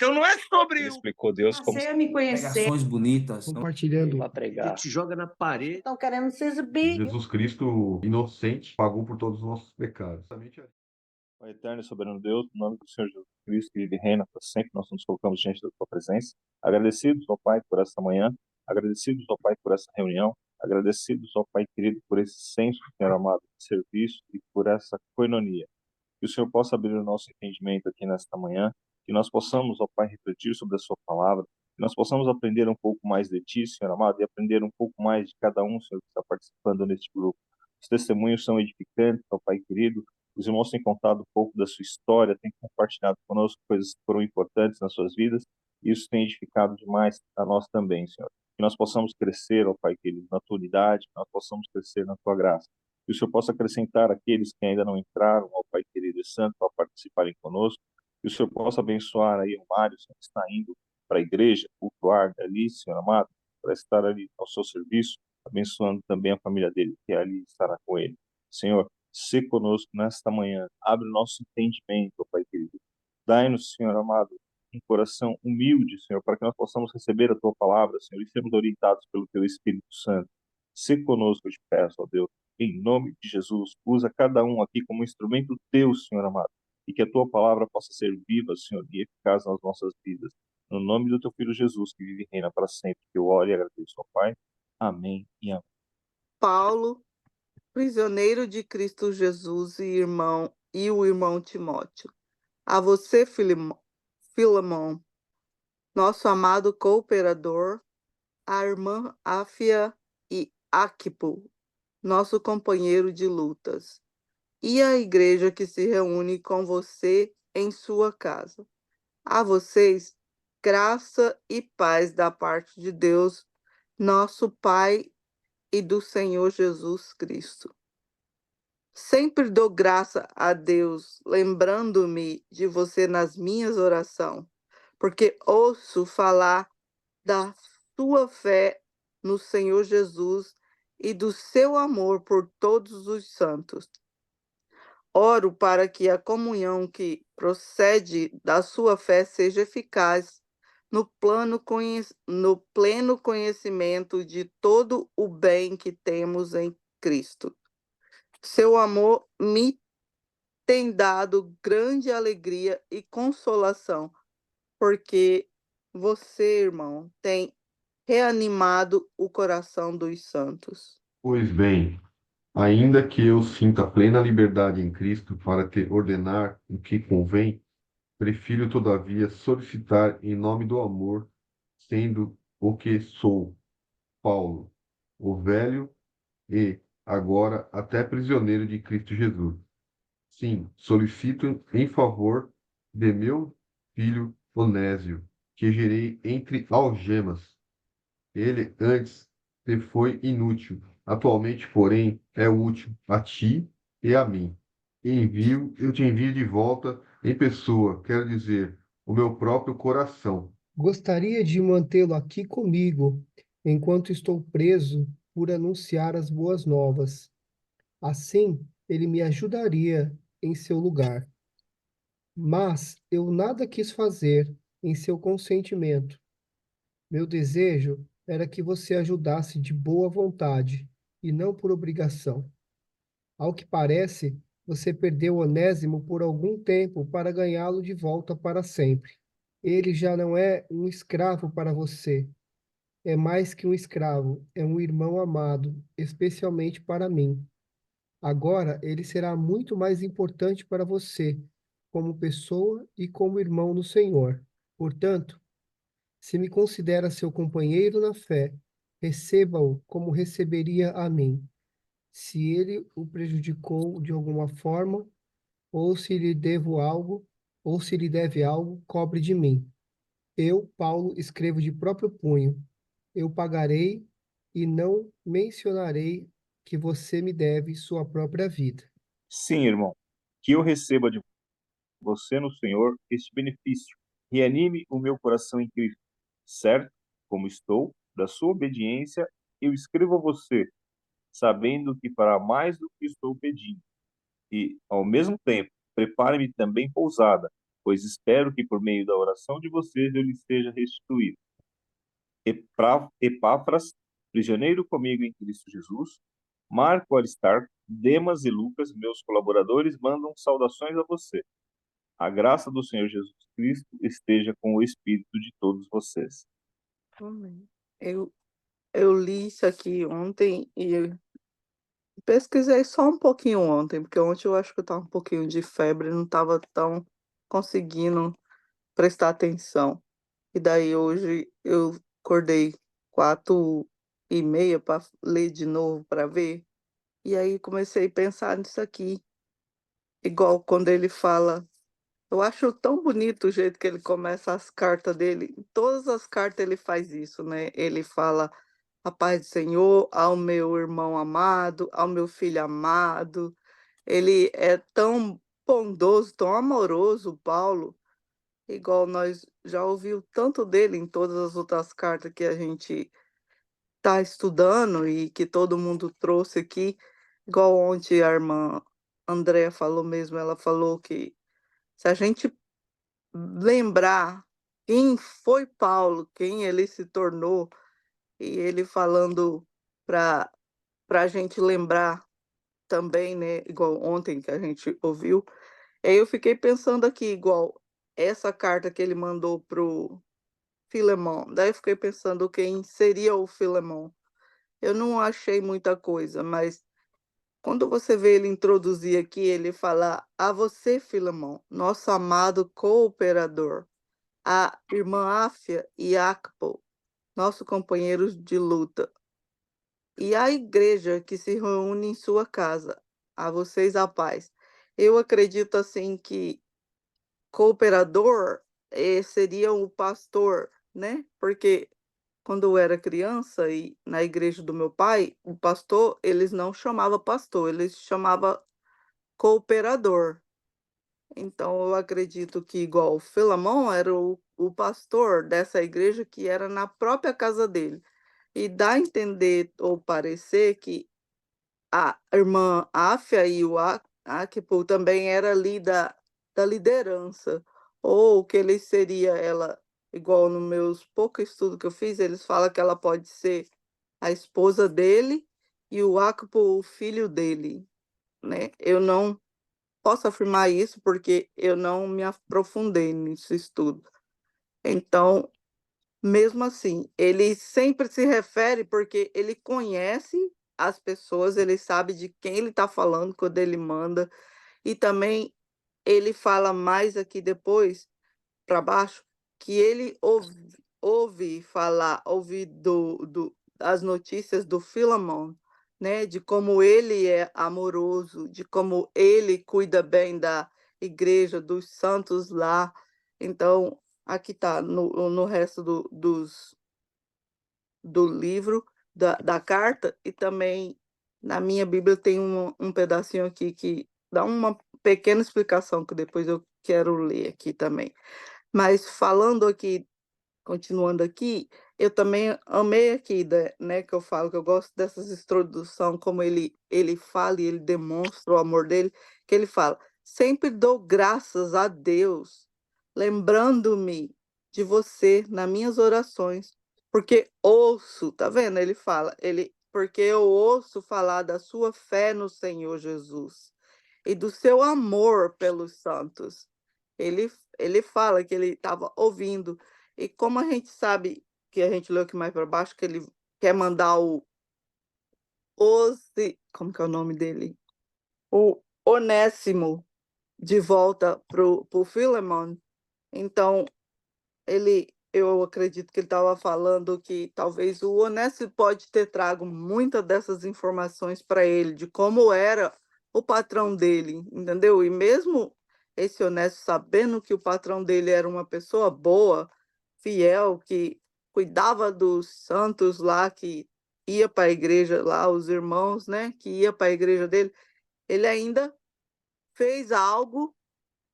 Então não é sobre Ele explicou Deus como Passei a me conhecer. Pregações bonitas. compartilhando. para pregar. te joga na parede. Estão querendo se exibir. Jesus Cristo, inocente, pagou por todos os nossos pecados. Pai eterno e soberano Deus, no nome do Senhor Jesus Cristo, que vive e reina para sempre, nós nos colocamos diante da tua presença. Agradecidos, ó Pai, por esta manhã. Agradecidos, ó Pai, por essa reunião. Agradecidos, ó Pai querido, por esse senso, Senhor amado, de serviço e por essa coinonia. Que o Senhor possa abrir o nosso entendimento aqui nesta manhã, que nós possamos, ó Pai, refletir sobre a sua palavra, que nós possamos aprender um pouco mais de Ti, Senhor amado, e aprender um pouco mais de cada um, Senhor, que está participando neste grupo. Os testemunhos são edificantes, ó Pai querido. Os irmãos têm contado um pouco da sua história, têm compartilhado conosco coisas que foram importantes nas suas vidas, e isso tem edificado demais a nós também, Senhor. Que nós possamos crescer, ó Pai querido, na tua unidade, que nós possamos crescer na tua graça. Que o Senhor possa acrescentar aqueles que ainda não entraram, ó Pai querido e santo, para participarem conosco. Que o Senhor possa abençoar aí o Mário, Senhor, que está indo para a igreja, cultuar ali, Senhor amado, para estar ali ao seu serviço, abençoando também a família dele, que ali estará com ele. Senhor, se conosco nesta manhã, abre o nosso entendimento, ó Pai querido. Dai-nos, Senhor amado, um coração humilde, Senhor, para que nós possamos receber a Tua palavra, Senhor, e sermos orientados pelo Teu Espírito Santo. Se conosco, eu te peço, ó Deus, em nome de Jesus, usa cada um aqui como instrumento Teu, Senhor amado, e que a Tua palavra possa ser viva, Senhor, e eficaz nas nossas vidas. No nome do Teu Filho Jesus, que vive e reina para sempre, que eu oro e agradeço ao Pai. Amém e amém. Paulo, prisioneiro de Cristo Jesus e o irmão Timóteo. A você, Filemão, nosso amado cooperador, a irmã Áfia e Arquipo, nosso companheiro de lutas, e a igreja que se reúne com você em sua casa. A vocês, graça e paz da parte de Deus, nosso Pai e do Senhor Jesus Cristo. Sempre dou graça a Deus, lembrando-me de você nas minhas orações, porque ouço falar da sua fé no Senhor Jesus e do seu amor por todos os santos. Oro para que a comunhão que procede da sua fé seja eficaz no pleno conhecimento de todo o bem que temos em Cristo. Seu amor me tem dado grande alegria e consolação, porque você, irmão, tem reanimado o coração dos santos. Pois bem, ainda que eu sinta plena liberdade em Cristo para te ordenar o que convém, prefiro, todavia, solicitar em nome do amor, sendo o que sou, Paulo, o velho e, agora, até prisioneiro de Cristo Jesus. Sim, solicito em favor de meu filho Onésio, que gerei entre algemas. Ele antes te foi inútil, atualmente, porém, é útil a ti e a mim. Eu te envio de volta em pessoa, quero dizer, o meu próprio coração. Gostaria de mantê-lo aqui comigo, enquanto estou preso por anunciar as boas novas. Assim, ele me ajudaria em seu lugar. Mas eu nada quis fazer em seu consentimento. Meu desejo era que você ajudasse de boa vontade e não por obrigação. Ao que parece, você perdeu Onésimo por algum tempo para ganhá-lo de volta para sempre. Ele já não é um escravo para você. É mais que um escravo, é um irmão amado, especialmente para mim. Agora ele será muito mais importante para você, como pessoa e como irmão no Senhor. Portanto, se me considera seu companheiro na fé, receba-o como receberia a mim. Se ele o prejudicou de alguma forma, ou se lhe devo algo, ou se lhe deve algo, cobre de mim. Eu, Paulo, escrevo de próprio punho. Eu pagarei e não mencionarei que você me deve sua própria vida. Sim, irmão, que eu receba de você no Senhor este benefício. Reanime o meu coração em Cristo. Certo? Como estou, da sua obediência, eu escrevo a você, sabendo que fará mais do que estou pedindo. E, ao mesmo tempo, prepare-me também pousada, pois espero que por meio da oração de vocês eu lhes seja restituído. Epáfras, prisioneiro comigo em Cristo Jesus, Marco, Aristarco, Demas e Lucas, meus colaboradores, mandam saudações a você. A graça do Senhor Jesus Cristo esteja com o espírito de todos vocês. Amém. Eu li isso aqui ontem e eu pesquisei só um pouquinho ontem, porque ontem eu acho que eu estava um pouquinho de febre, não estava tão conseguindo prestar atenção. E daí hoje eu acordei 4h30 para ler de novo, para ver. E aí comecei a pensar nisso aqui, igual quando ele fala. Eu acho tão bonito o jeito que ele começa as cartas dele. Em todas as cartas ele faz isso, né? Ele fala a paz do Senhor ao meu irmão amado, ao meu filho amado. Ele é tão bondoso, tão amoroso, Paulo, igual nós já ouvimos tanto dele em todas as outras cartas que a gente está estudando e que todo mundo trouxe aqui, igual ontem a irmã Andréa falou mesmo, ela falou que se a gente lembrar quem foi Paulo, quem ele se tornou, e ele falando para a gente lembrar também, né, igual ontem que a gente ouviu, aí eu fiquei pensando aqui, igual essa carta que ele mandou pro Filemão, daí eu fiquei pensando quem seria o Filemão. Eu não achei muita coisa, mas quando você vê ele introduzir aqui, ele fala: a você, Filemão, nosso amado cooperador, a irmã Áfia e Acpo, nossos companheiros de luta, e a igreja que se reúne em sua casa, a vocês a paz. Eu acredito assim que cooperador seria o pastor, né? Porque quando eu era criança e na igreja do meu pai, o pastor, eles não chamavam pastor, eles chamavam cooperador. Então eu acredito que igual o Filemão era o pastor dessa igreja que era na própria casa dele. E dá a entender ou parecer que a irmã Áfia e o Arquipo também era ali da liderança, ou que ele seria ela, igual nos meus poucos estudos que eu fiz, eles falam que ela pode ser a esposa dele e o Arquipo o filho dele, né? Eu não posso afirmar isso porque eu não me aprofundei nesse estudo. Então, mesmo assim, ele sempre se refere porque ele conhece as pessoas, ele sabe de quem ele está falando quando ele manda, e também ele fala mais aqui depois, para baixo, que ele ouve falar, ouve das notícias do Filemão, né, de como ele é amoroso, de como ele cuida bem da igreja, dos santos lá. Então, aqui está no resto do livro, da carta, e também na minha Bíblia tem um pedacinho aqui que dá uma pequena explicação que depois eu quero ler aqui também. Mas falando aqui, continuando aqui, eu também amei aqui, né, que eu falo que eu gosto dessas introduções, como ele fala e ele demonstra o amor dele, que ele fala: sempre dou graças a Deus, lembrando-me de você nas minhas orações, porque ouço, tá vendo? Ele fala, porque eu ouço falar da sua fé no Senhor Jesus e do seu amor pelos santos. Ele fala que ele estava ouvindo. E como a gente sabe, que a gente leu aqui mais para baixo, que ele quer mandar como que é o nome dele? O Onésimo de volta para o Filemon. Então, eu acredito que ele estava falando que talvez o Onésimo pode ter trago muitas dessas informações para ele, de como era o patrão dele, entendeu? E mesmo esse Onésimo sabendo que o patrão dele era uma pessoa boa, fiel, que cuidava dos santos lá, que ia para a igreja lá, os irmãos, né, que ia para a igreja dele, ele ainda fez algo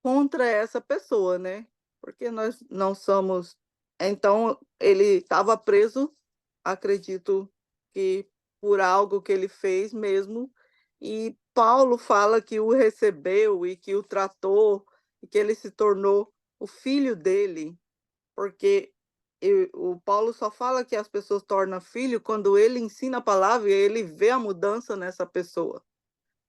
contra essa pessoa, né? Porque nós não somos. Então, ele estava preso, acredito que por algo que ele fez mesmo, e Paulo fala que o recebeu e que o tratou, e que ele se tornou o filho dele, porque o Paulo só fala que as pessoas tornam filho quando ele ensina a palavra e ele vê a mudança nessa pessoa,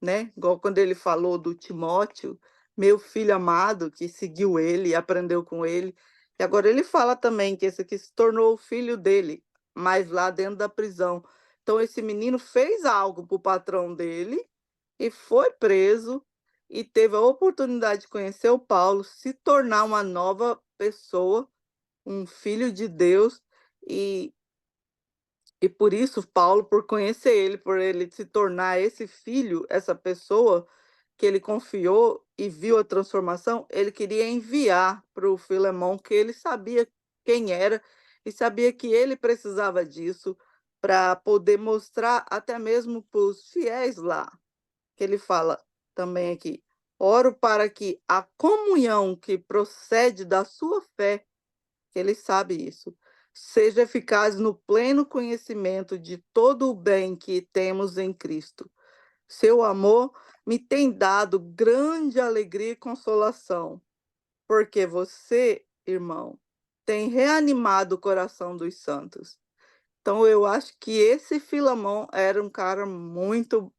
né? Igual quando ele falou do Timóteo, meu filho amado, que seguiu ele, aprendeu com ele. E agora ele fala também que esse aqui se tornou o filho dele, mas lá dentro da prisão. Então esse menino fez algo para o patrão dele e foi preso e teve a oportunidade de conhecer o Paulo, se tornar uma nova pessoa, um filho de Deus, e, e por isso Paulo, por conhecer ele, por ele se tornar esse filho, essa pessoa que ele confiou e viu a transformação, ele queria enviar para o Filemão, que ele sabia quem era e sabia que ele precisava disso para poder mostrar até mesmo para os fiéis lá, que ele fala também aqui, oro para que a comunhão que procede da sua fé, que ele sabe isso, seja eficaz no pleno conhecimento de todo o bem que temos em Cristo. Seu amor me tem dado grande alegria e consolação, porque você, irmão, tem reanimado o coração dos santos. Então, eu acho que esse Filemão era um cara muito,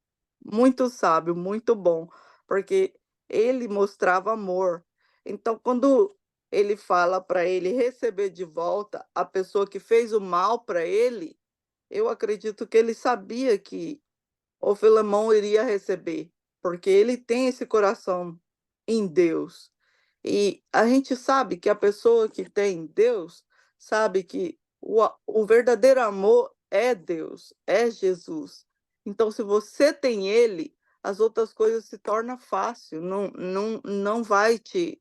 muito sábio, muito bom, porque ele mostrava amor. Então, quando ele fala para ele receber de volta a pessoa que fez o mal para ele, eu acredito que ele sabia que o Filemão iria receber, porque ele tem esse coração em Deus. E a gente sabe que a pessoa que tem Deus sabe que o verdadeiro amor é Deus, é Jesus. Então, se você tem Ele, as outras coisas se tornam fácil, não vai te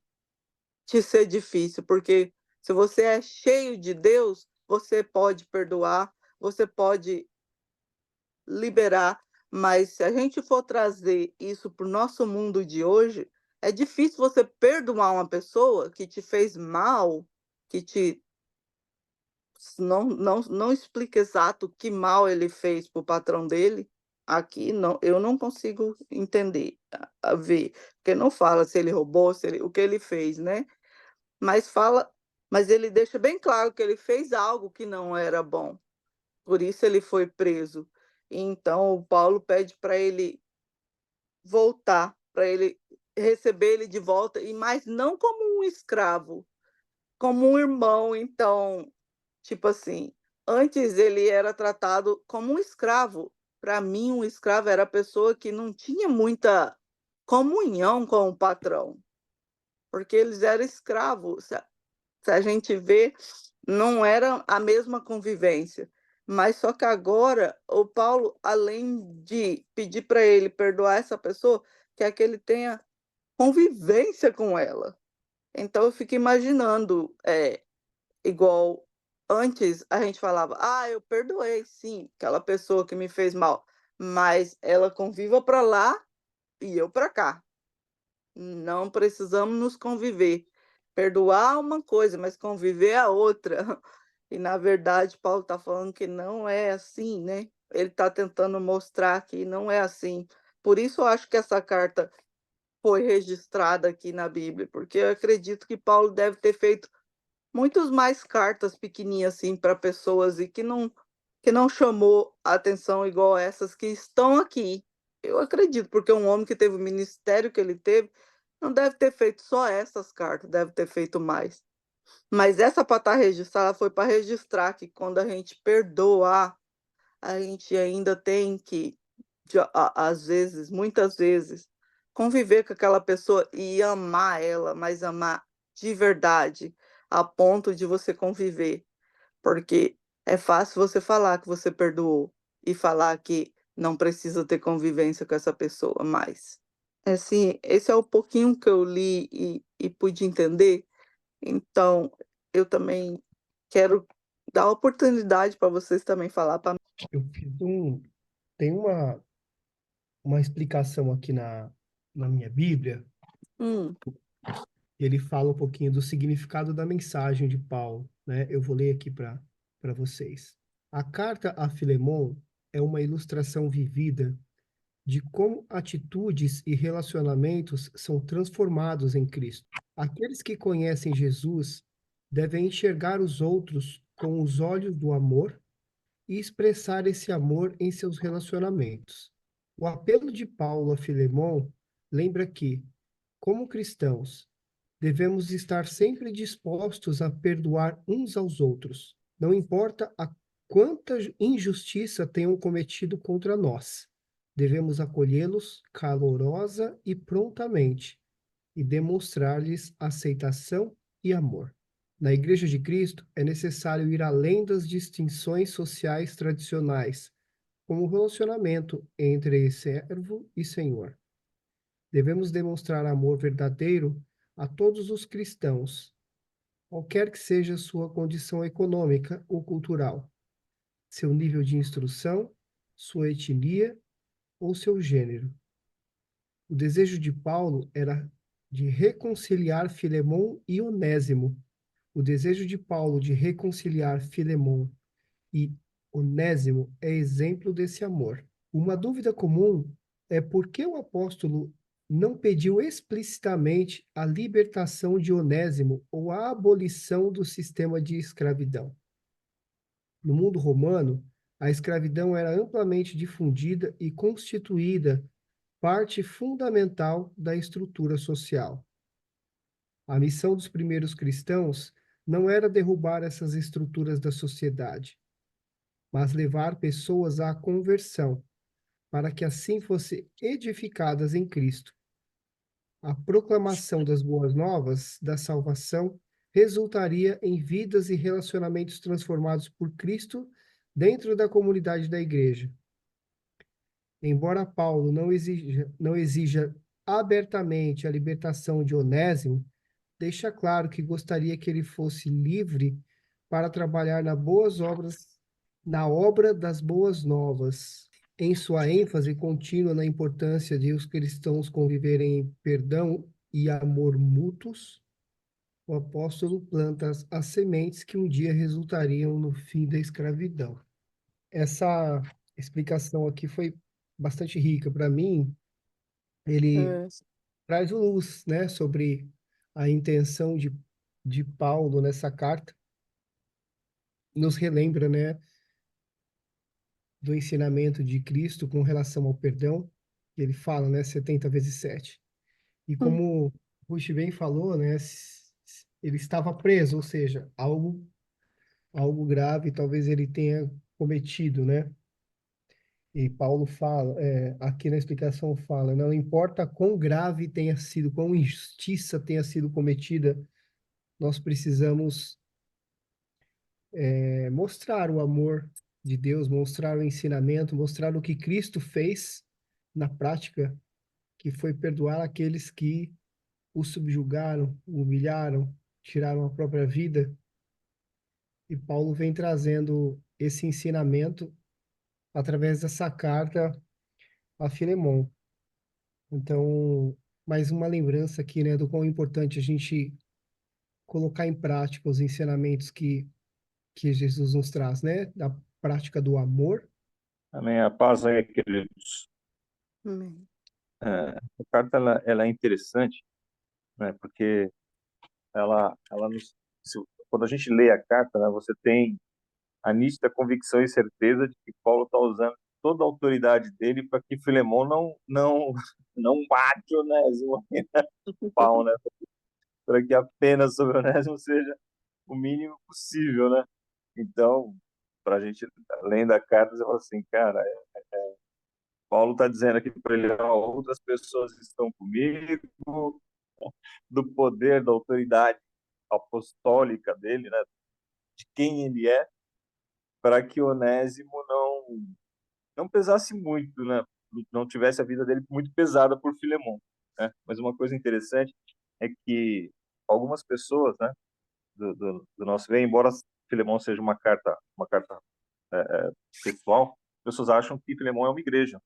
ser difícil, porque se você é cheio de Deus, você pode perdoar, você pode liberar, mas se a gente for trazer isso para o nosso mundo de hoje, é difícil você perdoar uma pessoa que te fez mal, que te não explica exato que mal ele fez para o patrão dele. Aqui não, eu não consigo entender, ver, porque não fala se ele roubou, o que ele fez, né? Mas fala, mas ele deixa bem claro que ele fez algo que não era bom. Por isso ele foi preso. Então o Paulo pede para ele voltar, para ele receber ele de volta, e mas não como um escravo, como um irmão. Então, tipo assim, antes ele era tratado como um escravo. Para mim, um escravo era a pessoa que não tinha muita comunhão com o patrão, porque eles eram escravos. Se a gente vê, não era a mesma convivência. Mas só que agora o Paulo, além de pedir para ele perdoar essa pessoa, quer que ele tenha convivência com ela. Então eu fico imaginando, igual antes a gente falava, eu perdoei, sim, aquela pessoa que me fez mal, mas ela conviva para lá e eu para cá. Não precisamos nos conviver. Perdoar é uma coisa, mas conviver é a outra. E, na verdade, Paulo está falando que não é assim, né? Ele está tentando mostrar que não é assim. Por isso, eu acho que essa carta foi registrada aqui na Bíblia, porque eu acredito que Paulo deve ter feito muitas mais cartas pequenininhas assim para pessoas e que não chamou a atenção igual essas que estão aqui. Eu acredito, porque um homem que teve o ministério que ele teve, não deve ter feito só essas cartas, deve ter feito mais. Mas essa para estar registrada foi para registrar que quando a gente perdoar, a gente ainda tem que, às vezes, muitas vezes, conviver com aquela pessoa e amar ela, mas amar de verdade, a ponto de você conviver. Porque é fácil você falar que você perdoou e falar que não precisa ter convivência com essa pessoa mais. Assim, esse é o pouquinho que eu li e pude entender. Então, eu também quero dar oportunidade para vocês também falar para Eu fiz tem uma explicação aqui na minha Bíblia, e ele fala um pouquinho do significado da mensagem de Paulo, né? Eu vou ler aqui para vocês. A carta a Filemon é uma ilustração vivida de como atitudes e relacionamentos são transformados em Cristo. Aqueles que conhecem Jesus devem enxergar os outros com os olhos do amor e expressar esse amor em seus relacionamentos. O apelo de Paulo a Filemon lembra que, como cristãos, devemos estar sempre dispostos a perdoar uns aos outros, não importa a quanta injustiça tenham cometido contra nós. Devemos acolhê-los calorosa e prontamente e demonstrar-lhes aceitação e amor. Na Igreja de Cristo, é necessário ir além das distinções sociais tradicionais, como o relacionamento entre servo e senhor. Devemos demonstrar amor verdadeiro a todos os cristãos, qualquer que seja sua condição econômica ou cultural, seu nível de instrução, sua etnia ou seu gênero. O desejo de Paulo era de reconciliar Filemon e Onésimo. O desejo de Paulo de reconciliar Filemon e Onésimo é exemplo desse amor. Uma dúvida comum é por que o apóstolo não pediu explicitamente a libertação de Onésimo ou a abolição do sistema de escravidão. No mundo romano, a escravidão era amplamente difundida e constituída parte fundamental da estrutura social. A missão dos primeiros cristãos não era derrubar essas estruturas da sociedade, mas levar pessoas à conversão, para que assim fossem edificadas em Cristo. A proclamação das boas novas da salvação resultaria em vidas e relacionamentos transformados por Cristo dentro da comunidade da igreja. Embora Paulo não exija abertamente a libertação de Onésimo, deixa claro que gostaria que ele fosse livre para trabalhar na obra das boas novas. Em sua ênfase contínua na importância de os cristãos conviverem em perdão e amor mútuos, o apóstolo planta as sementes que um dia resultariam no fim da escravidão. Essa explicação aqui foi bastante rica para mim. Ele É. traz luz, né, sobre a intenção de Paulo nessa carta. Nos relembra, né, do ensinamento de Cristo com relação ao perdão. Ele fala, né, 70 vezes 7. E Hum. como o Rush bem falou, né, ele estava preso, ou seja, algo grave talvez ele tenha cometido, né? E Paulo fala, aqui na explicação fala, não importa quão grave tenha sido, quão injustiça tenha sido cometida, nós precisamos mostrar o amor de Deus, mostrar o ensinamento, mostrar o que Cristo fez na prática, que foi perdoar aqueles que o subjugaram, o humilharam, tiraram a própria vida. E Paulo vem trazendo esse ensinamento através dessa carta a Filemon. Então, mais uma lembrança aqui, né, do quão importante a gente colocar em prática os ensinamentos que Jesus nos traz, né, da prática do amor. Amém. A paz aí, queridos. Amém. A carta ela é interessante, né, porque quando a gente lê a carta, né, você tem a nítida convicção e certeza de que Paulo está usando toda a autoridade dele para que Filemão não mate Onésimo no pau, né? Para que a pena sobre Onésimo seja o mínimo possível, né? Então, para a gente, além da carta, você fala assim, cara, Paulo está dizendo aqui para ele, ó, outras pessoas estão comigo, do poder, da autoridade apostólica dele, né? De quem ele é, para que Onésimo não pesasse muito, né? Não tivesse a vida dele muito pesada por Filemon, né? Mas uma coisa interessante é que algumas pessoas, né, do nosso meio, embora Filemon seja uma carta pessoal, pessoas acham que Filemon é uma igreja.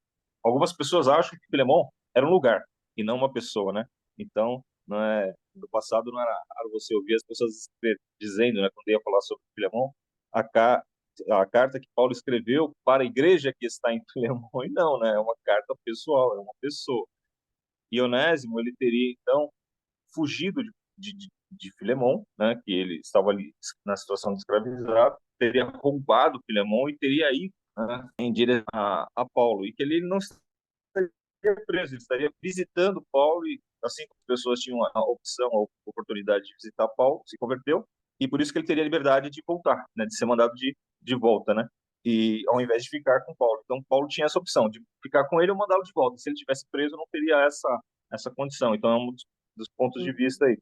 Algumas pessoas acham que Filemon era um lugar e não uma pessoa, né? Então, não é, no passado não era raro você ouvir as pessoas dizendo, né, quando ia falar sobre Filemon, a, ca, a carta que Paulo escreveu para a igreja que está em Filemon, e não, né? É uma carta pessoal, é uma pessoa. E Onésimo, ele teria, então, fugido de Filemon, né, que ele estava ali na situação de escravizado, teria roubado Filemon e teria ido, né, em direção a Paulo, e que ele não estaria preso, ele estaria visitando Paulo, e assim como as pessoas tinham a opção, a oportunidade de visitar Paulo, se converteu, e por isso que ele teria a liberdade de voltar, né, de ser mandado de volta, né, e ao invés de ficar com Paulo. Então Paulo tinha essa opção de ficar com ele ou mandá-lo de volta. Se ele tivesse preso, não teria essa condição. Então é um dos pontos de vista aí.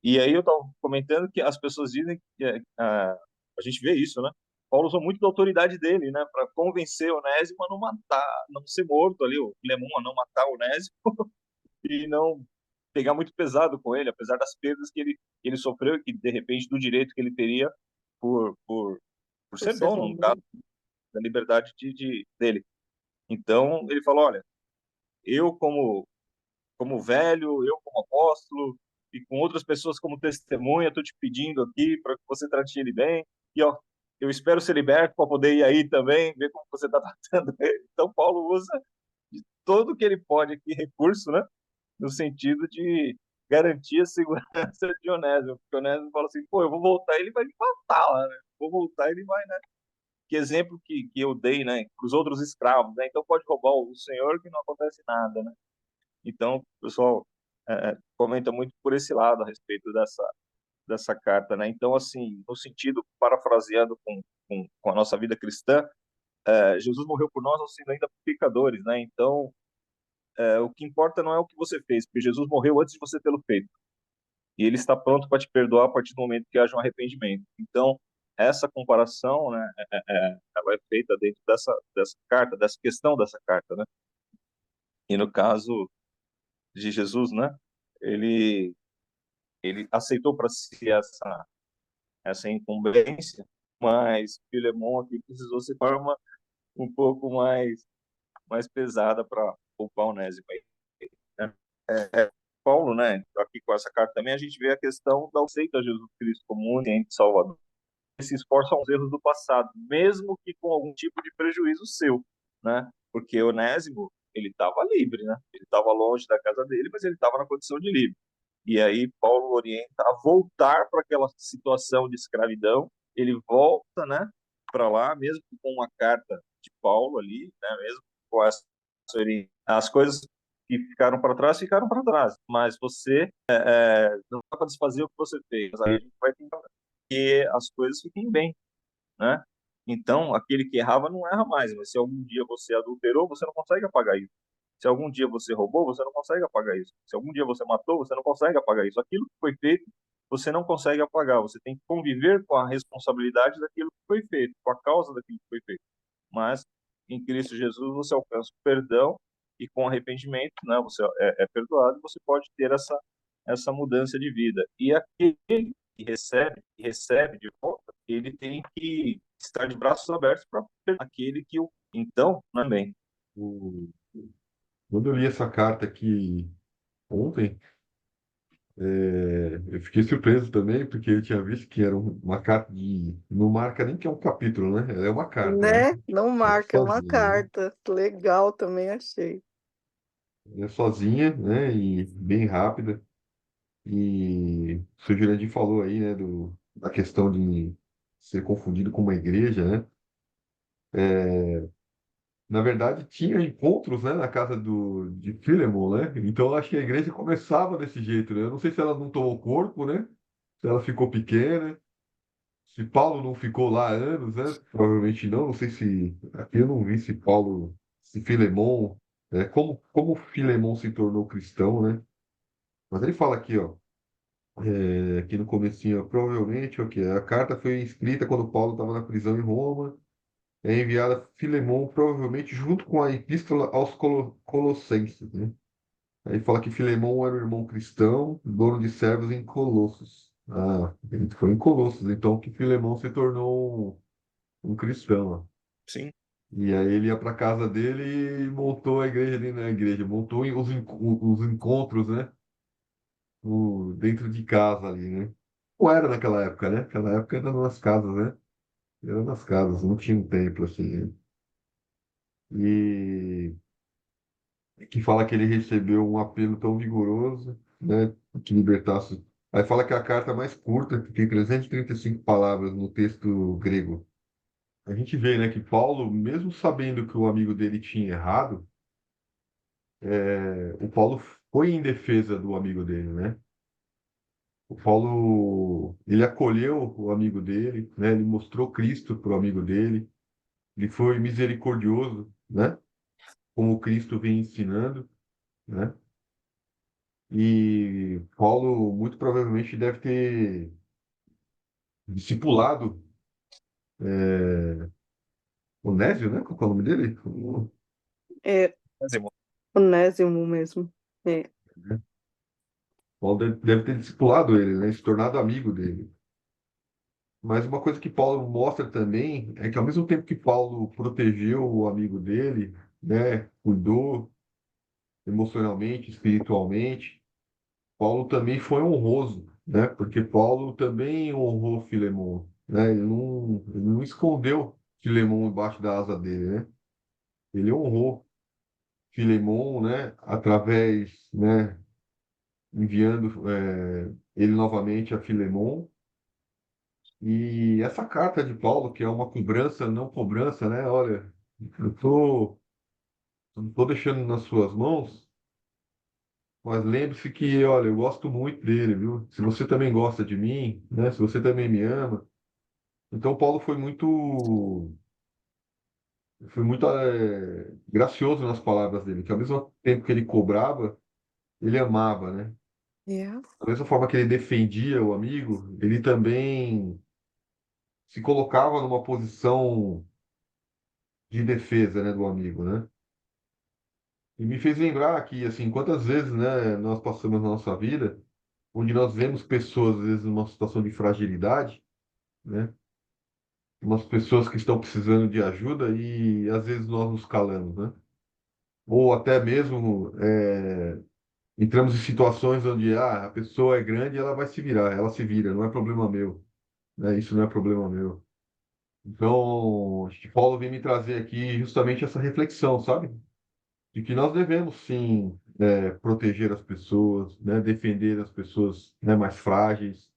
E aí eu estava comentando que as pessoas dizem que a gente vê isso, né? Paulo usou muito da autoridade dele, né, para convencer Onésimo a não matar, não ser morto ali, o Filemon a não matar Onésimo e não pegar muito pesado com ele, apesar das perdas que ele sofreu e que de repente do direito que ele teria por Por ser ser dono, no caso, homem. da liberdade dele. Então ele falou, olha, eu como velho, eu como apóstolo, e com outras pessoas como testemunha, estou te pedindo aqui para que você trate ele bem. E ó, eu espero ser liberto para poder ir aí também, ver como você está tratando ele. Então, Paulo usa de todo que ele pode aqui, recurso, né? No sentido de garantir a segurança de Onésimo. Porque Onésimo fala assim, pô, eu vou voltar, ele vai me matar lá, né? Vou voltar, ele vai, né? Que exemplo que eu dei, né? Para os outros escravos, né? Então pode roubar o senhor que não acontece nada, né? Então, o pessoal comenta muito por esse lado a respeito dessa carta, né? Então, assim, no sentido, parafraseando com a nossa vida cristã, Jesus morreu por nós, sendo ainda pecadores, né? Então, o que importa não é o que você fez, porque Jesus morreu antes de você tê-lo feito. E ele está pronto para te perdoar a partir do momento que haja um arrependimento. Então, essa comparação, né, ela é feita dentro dessa carta, dessa questão dessa carta, né? E no caso de Jesus, né, ele ele aceitou para si essa incumbência, mas Filemon aqui precisou se forma um pouco mais pesada para poupar Onésimo aí, né? Paulo, né, aqui com essa carta também a gente vê a questão da aceita a Jesus Cristo como único Salvador. Ele se esforça aos erros do passado, mesmo que com algum tipo de prejuízo seu, né? Porque Onésimo, ele estava livre, né? Ele estava longe da casa dele, mas ele estava na condição de livre. E aí Paulo orienta a voltar para aquela situação de escravidão. Ele volta, né, para lá, mesmo com uma carta de Paulo ali, né, mesmo com essa as coisas que ficaram para trás. Mas você não dá para desfazer o que você fez. Aí a gente vai tentar que as coisas fiquem bem, né? Então, aquele que errava não erra mais, mas se algum dia você adulterou, você não consegue apagar isso. Se algum dia você roubou, você não consegue apagar isso. Se algum dia você matou, você não consegue apagar isso. Aquilo que foi feito, você não consegue apagar. Você tem que conviver com a responsabilidade daquilo que foi feito, com a causa daquilo que foi feito. Mas em Cristo Jesus você alcança o perdão e com arrependimento, né, você é perdoado e você pode ter essa mudança de vida. E aquele que recebe de volta, ele tem que estar de braços abertos para aquele que o então também. O- Quando eu li essa carta aqui ontem, eu fiquei surpreso também, porque eu tinha visto que era uma carta de. Não marca nem que é um capítulo, né? Ela é uma carta, né? Né? Não Ela é marca, é uma sozinha, né? carta. Legal também achei. Ela é sozinha, né? E bem rápida. E o seu Jurandir falou aí, né? Da questão de ser confundido com uma igreja, né? Na verdade, tinha encontros, né, na casa de Filemon, né? Então, eu acho que a igreja começava desse jeito, né? Eu não sei se ela não tomou corpo, né? Se ela ficou pequena. Se Paulo não ficou lá anos, né? Provavelmente não. Não sei se. Aqui eu não vi se Paulo, se Filemon, né? Como Filemon se tornou cristão, né? Mas ele fala aqui, ó, aqui no comecinho, ó, provavelmente, o que a carta foi escrita quando Paulo estava na prisão em Roma, é enviada a Filemon, provavelmente junto com a epístola aos Colossenses, né? Aí fala que Filemon era um irmão cristão, dono de servos em Colossos. Ah, ele foi em Colossos, então que Filemon se tornou um cristão, ó. Sim, E aí ele ia para casa dele e montou a igreja dentro da igreja, montou os encontros, né? Dentro de casa ali, né? Não era naquela época, né? Naquela época era nas casas, né? Era nas casas, não tinha um templo assim, né? E que fala que ele recebeu um apelo tão vigoroso, né? Que libertasse. Aí fala que é a carta mais curta, que tem 335 palavras no texto grego. A gente vê, né, que Paulo, mesmo sabendo que o amigo dele tinha errado, o Paulo foi em defesa do amigo dele, né? O Paulo, ele acolheu o amigo dele, né? Ele mostrou Cristo para o amigo dele. Ele foi misericordioso, né? Como Cristo vem ensinando, né? E Paulo muito provavelmente deve ter discipulado Onésio, né? Qual é o nome dele? É Dezimo. Onésimo mesmo. É. Paulo deve ter discipulado ele, né? Se tornado amigo dele. Mas uma coisa que Paulo mostra também é que ao mesmo tempo que Paulo protegeu o amigo dele, né? Cuidou emocionalmente, espiritualmente, Paulo também foi honroso, né? Porque Paulo também honrou Filemão, né? Ele não escondeu Filemão embaixo da asa dele, né? Ele honrou Filemão, né? Através, né? Enviando ele novamente a Filemão. E essa carta de Paulo, que é uma cobrança, não cobrança, né? Olha, não tô deixando nas suas mãos, mas lembre-se que, olha, eu gosto muito dele, viu? Se você também gosta de mim, né? Se você também me ama. Então, Paulo foi muito gracioso nas palavras dele, que ao mesmo tempo que ele cobrava, ele amava, né? É. Da mesma forma que ele defendia o amigo, ele também se colocava numa posição de defesa, né, do amigo, né? E me fez lembrar que, assim, quantas vezes, né, nós passamos na nossa vida, onde nós vemos pessoas, às vezes, numa situação de fragilidade, né? Umas pessoas que estão precisando de ajuda e, às vezes, nós nos calamos, né? Ou até mesmo entramos em situações onde a pessoa é grande e ela vai se virar, ela se vira, não é problema meu, né? Isso não é problema meu. Então, acho que Paulo vem me trazer aqui justamente essa reflexão, sabe? De que nós devemos sim proteger as pessoas, né, defender as pessoas, né, mais frágeis,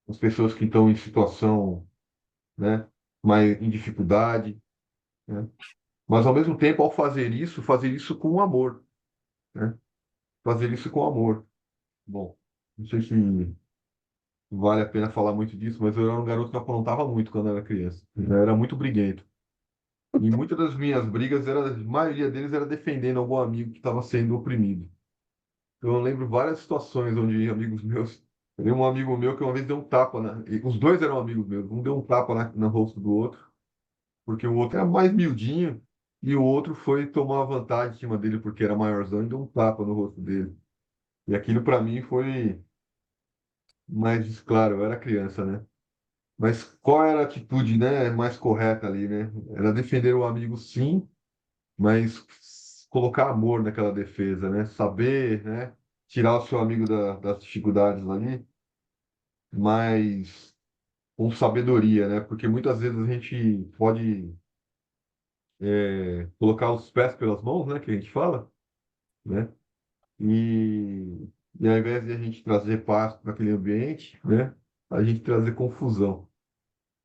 as pessoas que estão em situação, né, mais em dificuldade, né? Mas ao mesmo tempo, ao fazer isso com amor, né? Fazer isso com amor. Bom, não sei se vale a pena falar muito disso, mas eu era um garoto que aprontava muito quando era criança. Eu era muito briguento. E muitas das minhas brigas, a maioria deles era defendendo algum amigo que estava sendo oprimido. Eu lembro várias situações onde amigos meus. Eu tenho um amigo meu que uma vez deu um tapa os dois eram amigos meus. Um deu um tapa no rosto do outro, porque o outro era mais miudinho, e o outro foi tomar vantagem em cima dele porque era maiorzão e deu um tapa no rosto dele. E aquilo para mim foi mais claro, eu era criança, né? Mas qual era a atitude, né, mais correta ali, né? Era defender o amigo, sim, mas colocar amor naquela defesa, né? Saber, né? Tirar o seu amigo das dificuldades ali, mas com sabedoria, né? Porque muitas vezes a gente pode colocar os pés pelas mãos, né? Que a gente fala, né? E, e ao invés de a gente trazer paz para aquele ambiente, né? A gente trazer confusão,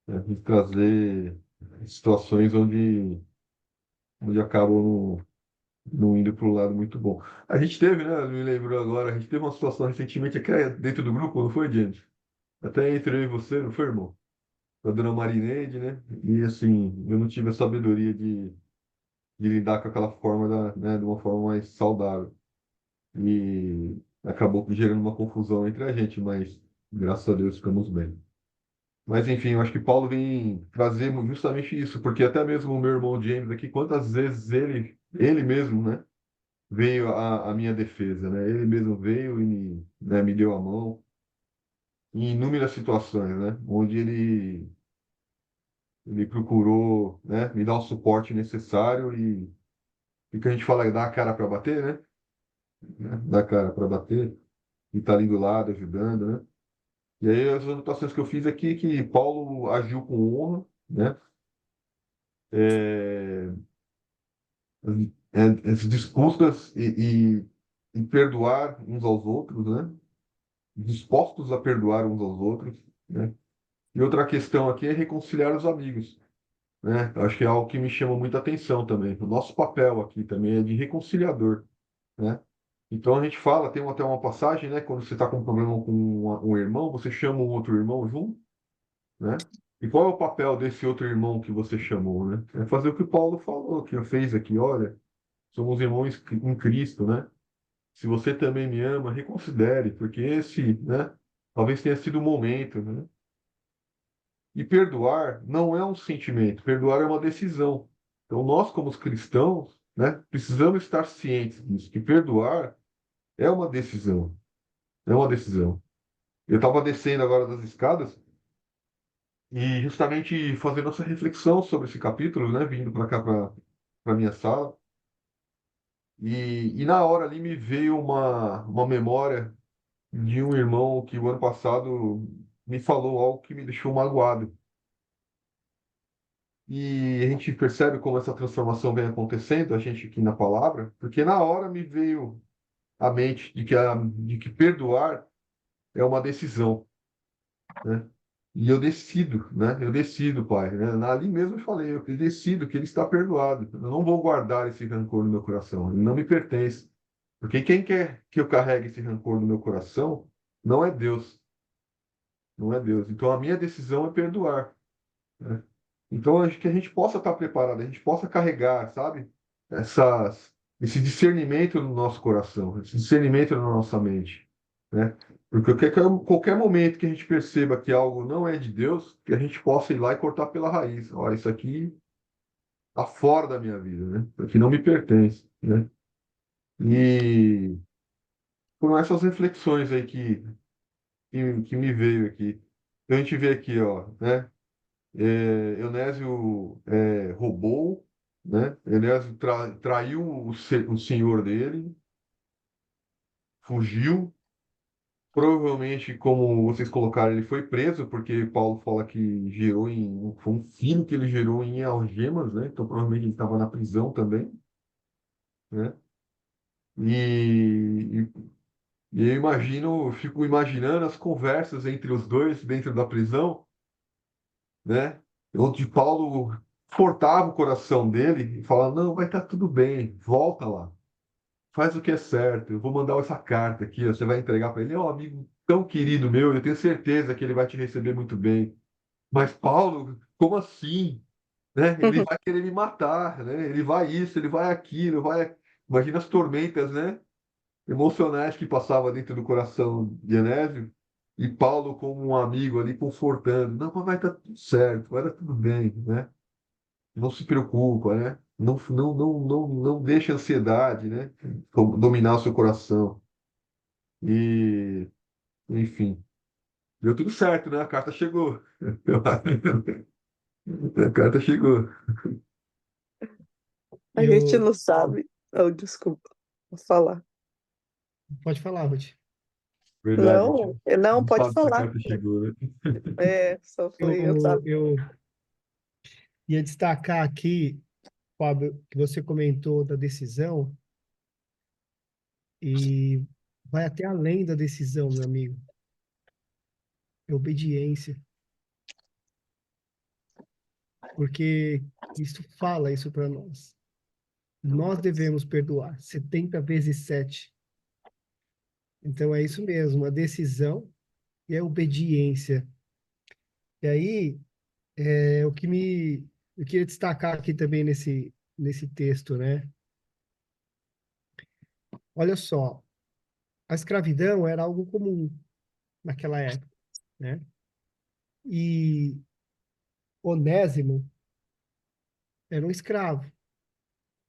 né? A gente trazer situações onde acabam não indo para o lado muito bom. A gente teve, né? Me lembrou agora, a gente teve uma situação recentemente aqui dentro do grupo, não foi, James? Até entre eu e você, não foi, irmão? Com a dona Marineide, né? E assim, eu não tive a sabedoria de lidar com aquela forma né, de uma forma mais saudável. E acabou gerando uma confusão entre a gente, mas graças a Deus ficamos bem. Mas enfim, eu acho que Paulo vem trazer justamente isso, porque até mesmo o meu irmão James aqui, quantas vezes ele mesmo, né, veio à minha defesa, né? Ele mesmo veio e me deu a mão em inúmeras situações, né? Onde ele procurou, né, me dar o suporte necessário e que a gente fala, dar a cara para bater, né? Dar a cara para bater e tá ali do lado ajudando, né? E aí as anotações que eu fiz aqui é que Paulo agiu com honra, né? É, as disputas e perdoar uns aos outros, né? dispostos a perdoar uns aos outros, né? E outra questão aqui é reconciliar os amigos, né? Eu acho que é algo que me chama muita atenção também. O nosso papel aqui também é de reconciliador, né? Então a gente fala, tem até uma passagem, né? Quando você está com um problema com um irmão, você chama um outro irmão junto, né? E qual é o papel desse outro irmão que você chamou, né? É fazer o que Paulo falou, que fez aqui, olha, somos irmãos em Cristo, né? Se você também me ama, reconsidere, porque esse, né? Talvez tenha sido o momento, né? E perdoar não é um sentimento, perdoar é uma decisão. Então nós, como os cristãos, né? Precisamos estar cientes disso, que perdoar é uma decisão, é uma decisão. Eu estava descendo agora das escadas e justamente fazendo essa reflexão sobre esse capítulo, né? Vindo para cá, para minha sala. E na hora ali me veio uma memória de um irmão que o ano passado me falou algo que me deixou magoado. E a gente percebe como essa transformação vem acontecendo, a gente aqui na palavra, porque na hora me veio à mente de que perdoar é uma decisão, né? E eu decido, né? Eu decido, Pai, né? Ali mesmo eu falei, eu decido que ele está perdoado. Eu não vou guardar esse rancor no meu coração, ele não me pertence. Porque quem quer que eu carregue esse rancor no meu coração não é Deus, não é Deus. Então a minha decisão é perdoar, né? Então acho que a gente possa estar preparado, a gente possa carregar, sabe? Esse discernimento no nosso coração, esse discernimento na nossa mente, né? Porque qualquer momento que a gente perceba que algo não é de Deus, que a gente possa ir lá e cortar pela raiz. Olha, isso aqui está fora da minha vida, né? Isso aqui não me pertence, né? E com essas reflexões aí que me veio aqui. Então a gente vê aqui, ó, né? Eunésio roubou, né? Eunésio traiu o senhor dele, fugiu. Provavelmente, como vocês colocaram, ele foi preso, porque Paulo fala que foi um filho que ele gerou em algemas, né? Então provavelmente ele estava na prisão também, né? E, e eu imagino, fico imaginando as conversas entre os dois dentro da prisão, né? Onde Paulo fortava o coração dele e falava: não, vai estar tudo bem, volta lá, faz o que é certo. Eu vou mandar essa carta aqui, ó, você vai entregar para ele. É um amigo tão querido meu, eu tenho certeza que ele vai te receber muito bem. Mas Paulo, como assim? Né? Ele vai querer me matar, né? Ele vai isso, ele vai aquilo, vai. Imagina as tormentas, né? Emocionais que passava dentro do coração de Enésio. E Paulo, como um amigo ali, confortando: não, mas vai estar tudo certo, vai dar tudo bem, né? Não se preocupa, né? Não deixa a ansiedade, né? Dominar o seu coração. E, enfim, deu tudo certo, né? A carta chegou. A carta chegou. A E gente o... não sabe. Oh, desculpa, vou falar. Pode falar, Ruth. Verdade, a gente Não, não, não pode sabe se a falar. carta chegou, né? Só foi, eu Eu, sabia. eu ia destacar aqui, Fábio, que você comentou da decisão e vai até além da decisão, meu amigo. É obediência, porque Cristo fala isso para nós. Nós devemos perdoar 70 vezes 7. Então é isso mesmo, a decisão e a obediência. E aí, o que eu queria destacar aqui também nesse texto, né? Olha só, a escravidão era algo comum naquela época, né? E Onésimo era um escravo,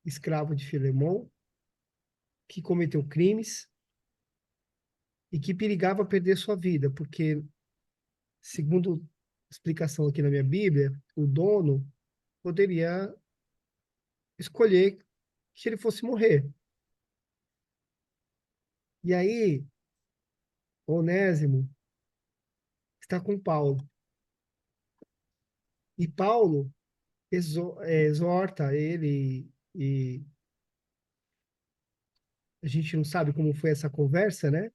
escravo de Filemão, que cometeu crimes e que perigava perder sua vida, porque, segundo explicação aqui na minha Bíblia, o dono poderia escolher que ele fosse morrer. E aí, Onésimo está com Paulo. E Paulo exorta ele e a gente não sabe como foi essa conversa, né?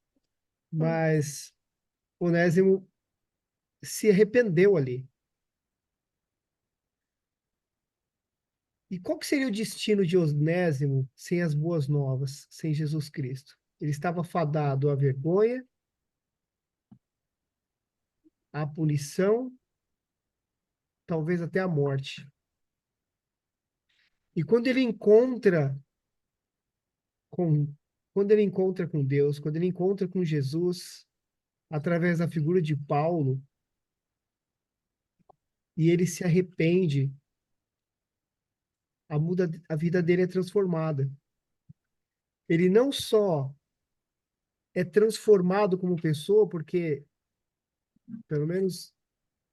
Mas Onésimo se arrependeu ali. E qual que seria o destino de Onésimo sem as boas novas, sem Jesus Cristo? Ele estava fadado à vergonha, à punição, talvez até à morte. E com, quando ele encontra com Deus, quando ele encontra com Jesus, através da figura de Paulo, e ele se arrepende, a vida dele é transformada. Ele não só é transformado como pessoa, porque, pelo menos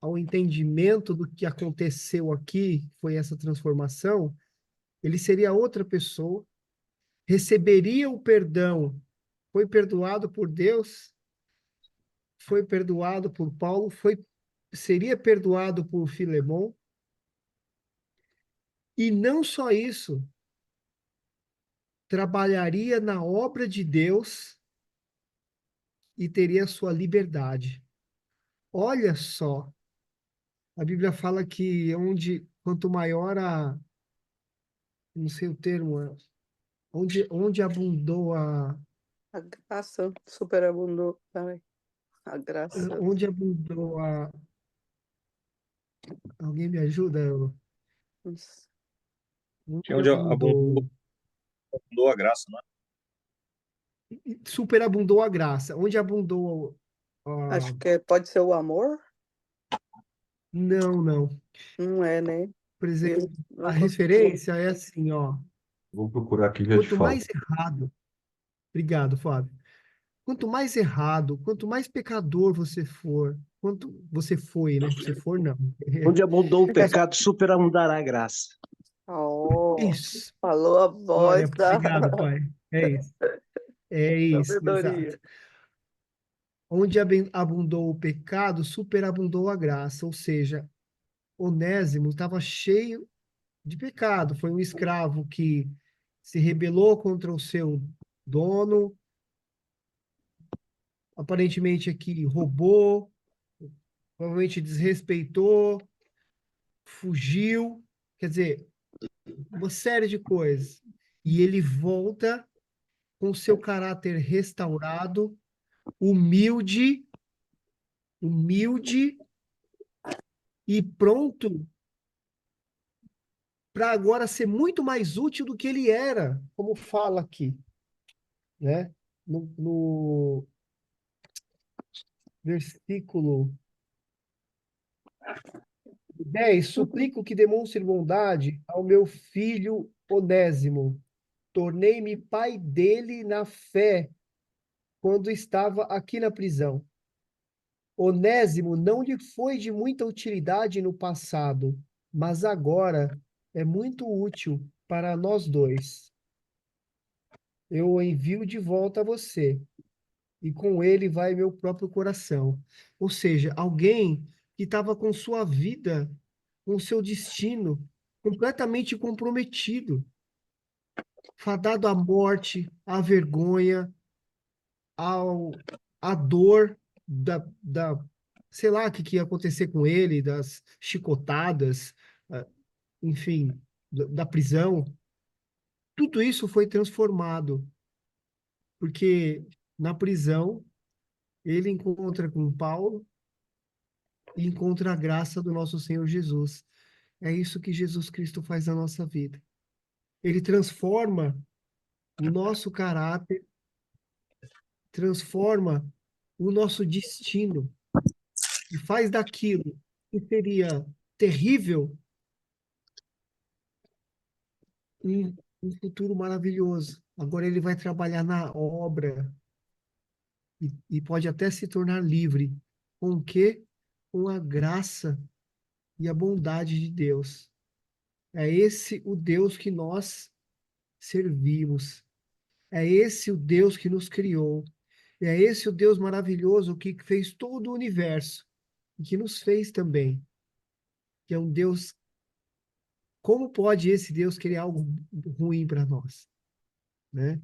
ao entendimento do que aconteceu aqui, foi essa transformação, ele seria outra pessoa, receberia o perdão, foi perdoado por Deus, foi perdoado por Paulo, seria perdoado por Filemão, e não só isso, trabalharia na obra de Deus e teria sua liberdade. Olha só, a Bíblia fala que quanto maior não sei o termo, onde abundou A graça superabundou também. A graça. onde abundou alguém me ajuda? Que é Onde onde abundou, abundou, abundou a graça, não é? superabundou a graça, onde abundou Acho que pode ser o amor? não, não. Não é, né? Por exemplo, Eu a não consigo. referência é assim, ó, Vou procurar aqui e já te quanto falo. mais errado, obrigado, Fábio. Quanto mais errado, quanto mais pecador você for, quanto você foi, né? Você for, não. Onde abundou o pecado, superabundará a graça. Oh, Isso. falou a Glória, voz da obrigado, Pai. É isso. É isso, sabedoria. exato. Onde abundou o pecado, superabundou a graça. Ou seja, Onésimo estava cheio de pecado. Foi um escravo que se rebelou contra o seu dono, aparentemente aqui roubou, provavelmente desrespeitou, fugiu, quer dizer, uma série de coisas. E ele volta com seu caráter restaurado, humilde, humilde e pronto para agora ser muito mais útil do que ele era, como fala aqui, né? No versículo 10, suplico que demonstre bondade ao meu filho Onésimo. Tornei-me pai dele na fé quando estava aqui na prisão. Onésimo não lhe foi de muita utilidade no passado, mas agora é muito útil para nós dois. Eu o envio de volta a você, e com ele vai meu próprio coração. Ou seja, alguém que estava com sua vida, com seu destino completamente comprometido, fadado à morte, à vergonha, à dor sei lá o que ia acontecer com ele, das chicotadas, ah, enfim, da prisão. Tudo isso foi transformado, porque na prisão ele encontra com Paulo e encontra a graça do nosso Senhor Jesus. É isso que Jesus Cristo faz na nossa vida. Ele transforma o nosso caráter, transforma o nosso destino e faz daquilo que seria terrível um futuro maravilhoso. Agora ele vai trabalhar na obra e pode até se tornar livre. Com o quê? Com a graça e a bondade de Deus. É esse o Deus que nós servimos. É esse o Deus que nos criou. É esse o Deus maravilhoso que fez todo o universo e que nos fez também. Que é um Deus. Como pode esse Deus querer algo ruim para nós, né?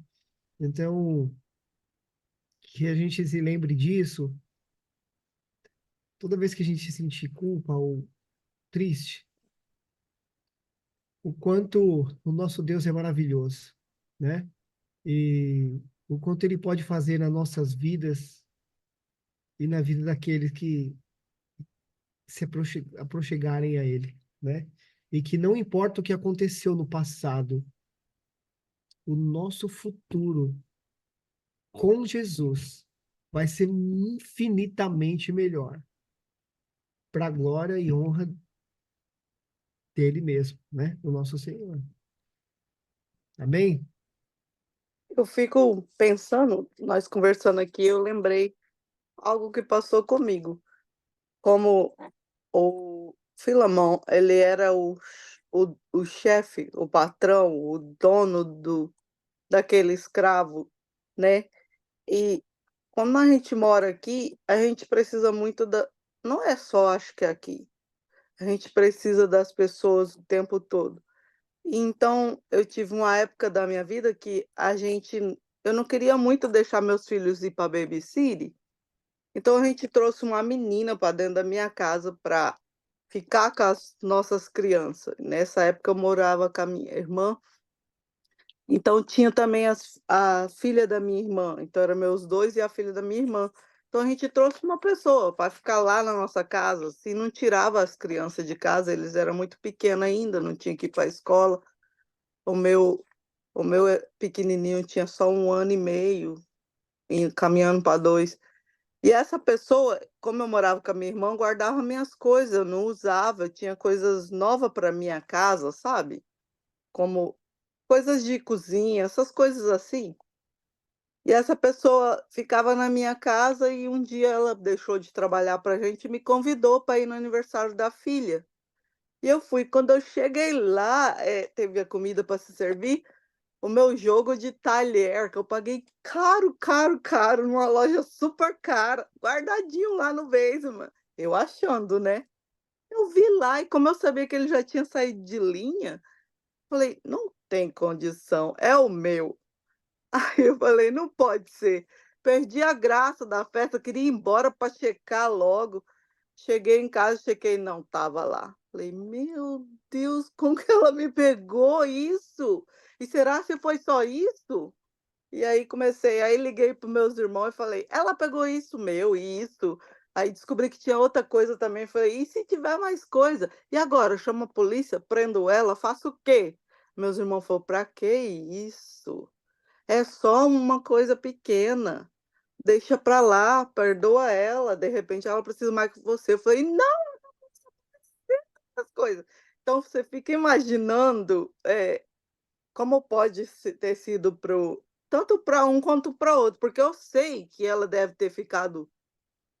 Então, que a gente se lembre disso toda vez que a gente sentir culpa ou triste, o quanto o nosso Deus é maravilhoso, né? E o quanto ele pode fazer nas nossas vidas e na vida daqueles que se aproximarem a ele, né? E que não importa o que aconteceu no passado, o nosso futuro com Jesus vai ser infinitamente melhor, para a glória e honra dele mesmo, né? O nosso Senhor. Amém? Eu fico pensando, nós conversando aqui, eu lembrei algo que passou comigo. Como o Filamão, ele era o chefe, o patrão, o dono daquele escravo, né? E como a gente mora aqui, a gente precisa muito da. Não é só, acho que aqui. A gente precisa das pessoas o tempo todo. Então, eu tive uma época da minha vida que eu não queria muito deixar meus filhos ir para babysitter, então a gente trouxe uma menina para dentro da minha casa para ficar com as nossas crianças. Nessa época eu morava com a minha irmã, então tinha também a filha da minha irmã, então eram meus dois e a filha da minha irmã. Então a gente trouxe uma pessoa para ficar lá na nossa casa, assim, não tirava as crianças de casa, eles eram muito pequenos ainda, não tinha que ir para a escola. O meu pequenininho tinha só 1 ano e meio, caminhando para 2. E essa pessoa, como eu morava com a minha irmã, guardava minhas coisas, eu não usava, eu tinha coisas novas para minha casa, sabe? Como coisas de cozinha, essas coisas assim. E essa pessoa ficava na minha casa e um dia ela deixou de trabalhar para a gente e me convidou para ir no aniversário da filha. E eu fui. Quando eu cheguei lá, teve a comida para se servir, o meu jogo de talher, que eu paguei caro, caro, caro, numa loja super cara, guardadinho lá no basement. Eu achando, né? Eu vi lá e como eu sabia que ele já tinha saído de linha, falei: "Não tem condição, é o meu". Aí eu falei: "Não pode ser". Perdi a graça da festa, queria ir embora para checar logo. Cheguei em casa, chequei, não estava lá. Falei: "Meu Deus, como que ela me pegou isso? E será se foi só isso?". E aí liguei para os meus irmãos e falei: "Ela pegou isso meu e isso". Aí descobri que tinha outra coisa também, falei: "E se tiver mais coisa? E agora? Chamo a polícia, prendo ela, faço o quê?". Meus irmãos falou: "Pra que isso? É só uma coisa pequena, deixa pra lá, perdoa ela, de repente ela precisa mais que você". Eu falei: "Não, essas coisas". Então você fica imaginando, como pode ter sido tanto para um quanto para outro, porque eu sei que ela deve ter ficado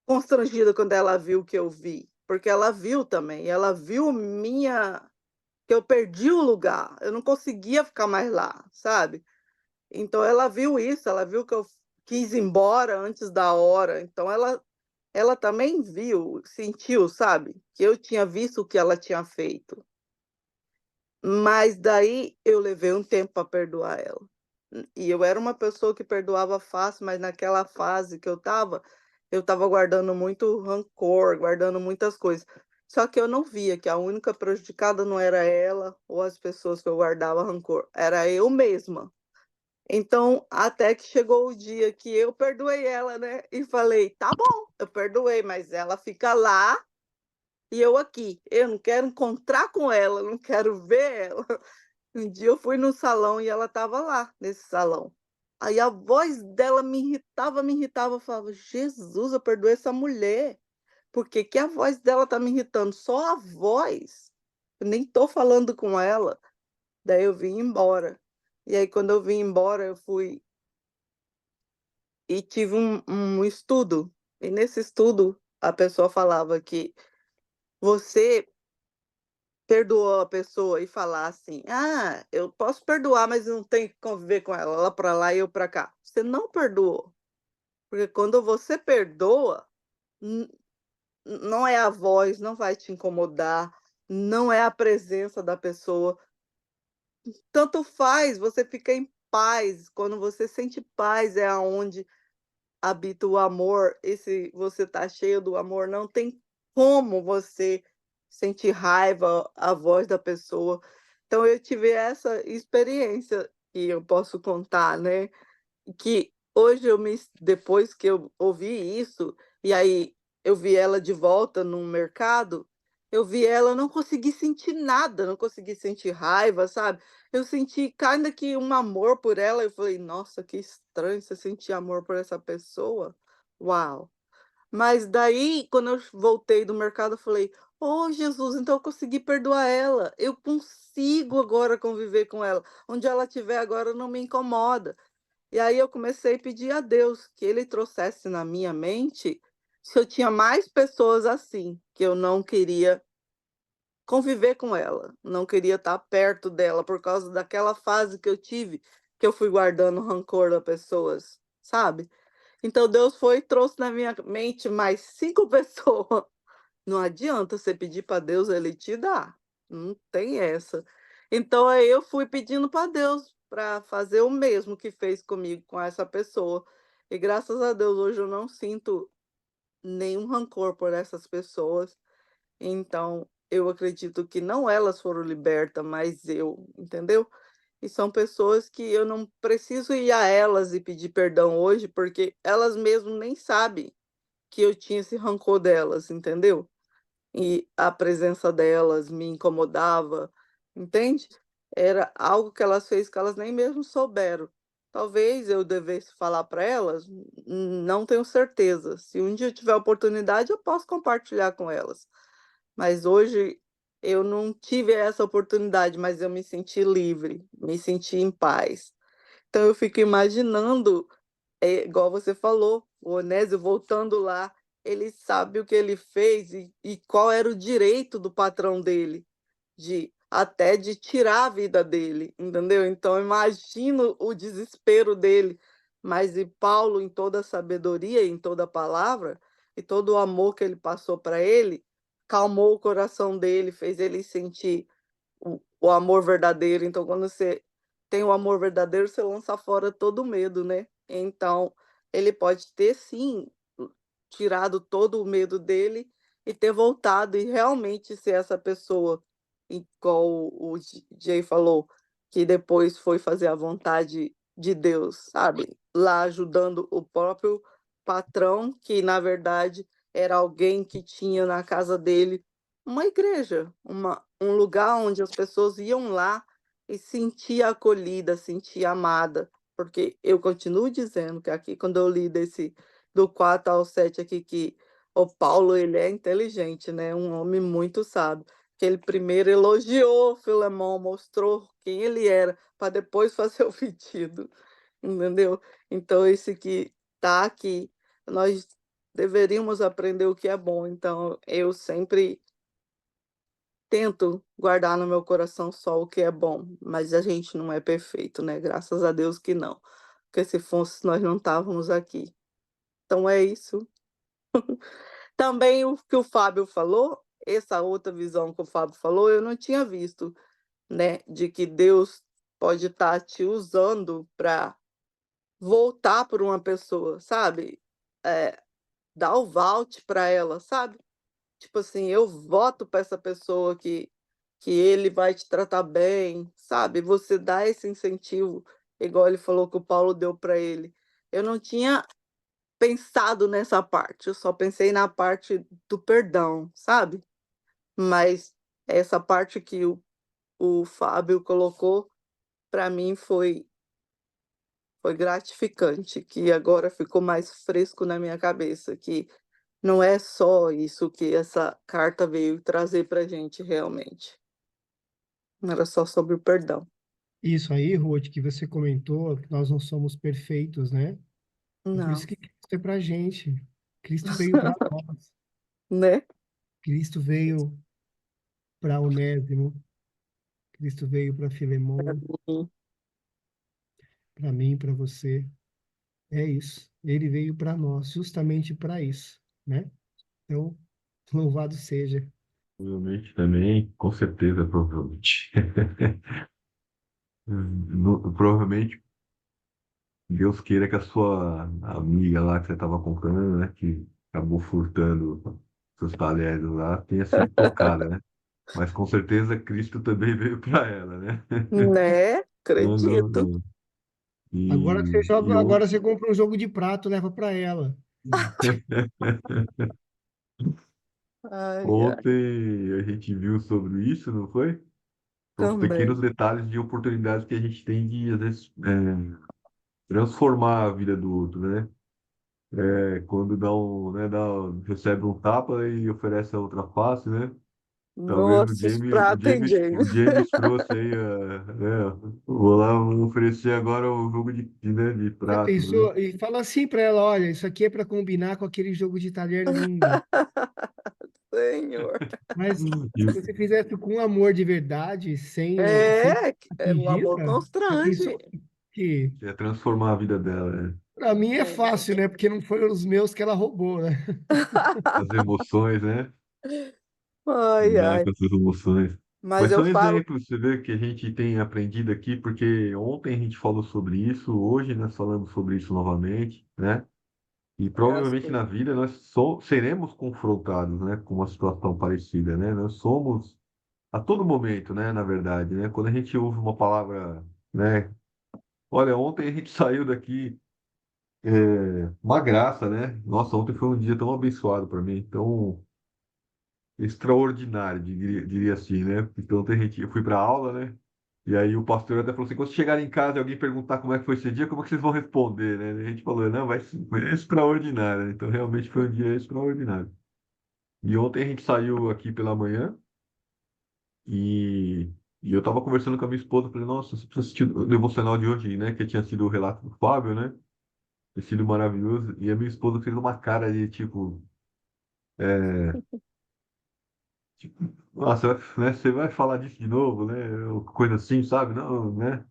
constrangida quando ela viu o que eu vi, porque ela viu também, ela viu que eu perdi o lugar, eu não conseguia ficar mais lá, sabe. Então ela viu isso, ela viu que eu quis ir embora antes da hora, então ela também viu, sentiu, sabe, que eu tinha visto o que ela tinha feito. Mas daí eu levei um tempo para perdoar ela. E eu era uma pessoa que perdoava fácil, mas naquela fase que eu estava guardando muito rancor, guardando muitas coisas. Só que eu não via que a única prejudicada não era ela ou as pessoas que eu guardava rancor, era eu mesma. Então, até que chegou o dia que eu perdoei ela, né? E falei: "Tá bom, eu perdoei, mas ela fica lá e eu aqui. Eu não quero encontrar com ela, não quero ver ela". Um dia eu fui no salão e ela estava lá, nesse salão. Aí a voz dela me irritava, eu falava: "Jesus, eu perdoei essa mulher, por que que a voz dela tá me irritando? Só a voz, eu nem tô falando com ela". Daí eu vim embora. E aí quando eu vim embora, eu fui e tive um estudo, e nesse estudo a pessoa falava que você perdoou a pessoa e falar assim: "Ah, eu posso perdoar, mas não tenho que conviver com ela, ela para lá e eu para cá". Você não perdoou, porque quando você perdoa, n não é a voz, não vai te incomodar, não é a presença da pessoa, tanto faz, você fica em paz, quando você sente paz é aonde habita o amor, e se você tá cheio do amor, não tem como você sentir raiva, a voz da pessoa. Então eu tive essa experiência que eu posso contar, né, que hoje depois que eu ouvi isso, e aí eu vi ela de volta no mercado, eu vi ela, eu não consegui sentir nada, não consegui sentir raiva, sabe. Eu senti ainda que um amor por ela, eu falei: "Nossa, que estranho você sentir amor por essa pessoa, uau". Mas daí, quando eu voltei do mercado, eu falei: "Oh, Jesus, então eu consegui perdoar ela, eu consigo agora conviver com ela, onde ela estiver agora não me incomoda". E aí eu comecei a pedir a Deus que ele trouxesse na minha mente se eu tinha mais pessoas assim, que eu não queria conviver com ela, não queria estar perto dela por causa daquela fase que eu tive, que eu fui guardando rancor das pessoas, sabe. Então Deus foi e trouxe na minha mente mais 5 pessoas. Não adianta você pedir para Deus, ele te dá, não tem essa. Então aí eu fui pedindo para Deus para fazer o mesmo que fez comigo com essa pessoa. E graças a Deus hoje eu não sinto nenhum rancor por essas pessoas. Então eu acredito que não elas foram libertas, mas eu, entendeu? E são pessoas que eu não preciso ir a elas e pedir perdão hoje, porque elas mesmo nem sabem que eu tinha esse rancor delas, entendeu? E a presença delas me incomodava, entende? Era algo que elas fez que elas nem mesmo souberam. Talvez eu devesse falar para elas, não tenho certeza. Se um dia eu tiver oportunidade, eu posso compartilhar com elas. Mas hoje eu não tive essa oportunidade, mas eu me senti livre, me senti em paz. Então eu fico imaginando, igual você falou, o Onésio voltando lá, ele sabe o que ele fez e qual era o direito do patrão dele, de até de tirar a vida dele, entendeu? Então imagino o desespero dele, mas e Paulo em toda a sabedoria, em toda a palavra, e todo o amor que ele passou para ele, calmou o coração dele, fez ele sentir o amor verdadeiro. Então, quando você tem o amor verdadeiro, você lança fora todo o medo, né. Então, ele pode ter sim, tirado todo o medo dele e ter voltado e realmente ser essa pessoa, igual o Jay falou, que depois foi fazer a vontade de Deus, sabe, lá ajudando o próprio patrão, que na verdade era alguém que tinha na casa dele uma igreja, um lugar onde as pessoas iam lá e sentia acolhida, sentia amada, porque eu continuo dizendo que aqui quando eu li desse do 4 ao 7 aqui, que o Paulo ele é inteligente, né, um homem muito sábio, que ele primeiro elogiou Filemão, mostrou quem ele era, para depois fazer o pedido, entendeu. Então esse que tá aqui, nós deveríamos aprender o que é bom, então eu sempre tento guardar no meu coração só o que é bom, mas a gente não é perfeito, né, graças a Deus que não, porque se fosse nós não estávamos aqui. Então é isso. Também o que o Fábio falou, essa outra visão que o Fábio falou, eu não tinha visto, né, de que Deus pode estar te usando para voltar por uma pessoa, sabe? Eh, Dar o volte para ela, sabe? Tipo assim, eu voto para essa pessoa que ele vai te tratar bem, sabe? Você dá esse incentivo, igual ele falou que o Paulo deu para ele. Eu não tinha pensado nessa parte, eu só pensei na parte do perdão, sabe. Mas essa parte que o Fábio colocou, para mim foi gratificante, que agora ficou mais fresco na minha cabeça, que não é só isso que essa carta veio trazer pra gente realmente, não era só sobre o perdão. Isso aí, Ruth, que você comentou, que nós não somos perfeitos, né? É por isso Não, que Cristo é pra gente. Cristo veio para nós. né. Cristo veio para Onésimo. Cristo veio para Filemão, Hum, para mim, para você. É isso. Ele veio para nós, justamente para isso, né? Então, louvado seja. Provavelmente também, com certeza, provavelmente. Provavelmente Deus queira que a sua amiga lá que você estava comprando, né, que acabou furtando seus talheres lá tenha sido tocada, né? Mas com certeza Cristo também veio para ela, né? Né? Não, não, Acredito. não. Agora você E joga, agora você compra um jogo de prato, leva para ela. Ai, ai, ontem a gente viu sobre isso, não foi? São os pequenos também. detalhes de oportunidades que a gente tem de, às vezes, transformar a vida do outro, né? Quando recebe um tapa e oferece a outra face, né? Talvez o Nossa, os James, o pratos, hein, James, James? o James trouxe aí, vou lá oferecer agora o jogo de Já pratos, né? pensou? E fala assim para ela, olha, isso aqui é para combinar com aquele jogo de talher lindo. Senhor. Mas se E, você fizesse com amor de verdade, sem O amor fingir-la, já constrange. pensou que é transformar a vida dela, né? para mim é É. fácil, né? Porque não foram os meus que ela roubou, né? As emoções, né? Ai, Lidar ai. com essas emoções. Mas Mas eu são falo, exemplos, você vê que a gente tem aprendido aqui, porque ontem a gente falou sobre isso, hoje nós falamos sobre isso novamente, né? E provavelmente assim, na vida nós seremos confrontados, né, com uma situação parecida, né? Nós somos a todo momento, né, na verdade, né? Quando a gente ouve uma palavra, né? Olha, ontem a gente saiu daqui, uma graça, né? Nossa, ontem foi um dia tão abençoado para mim, tão extraordinário, diria assim, né? Então, eu fui para aula, né? E aí o pastor até falou assim, quando chegar em casa e alguém perguntar como é que foi esse dia, como é que vocês vão responder, né? E a gente falou, não, foi extraordinário, né? Então realmente foi um dia extraordinário. E ontem a gente saiu aqui pela manhã e, e eu tava conversando com a minha esposa, falei, nossa, você precisa assistir o devocional de hoje, né? Que tinha sido o relato do Fábio, né? Tinha sido maravilhoso. E a minha esposa fez uma cara de tipo, nossa, né, você vai falar disso de novo, né? Ou coisa assim, sabe? Não, né?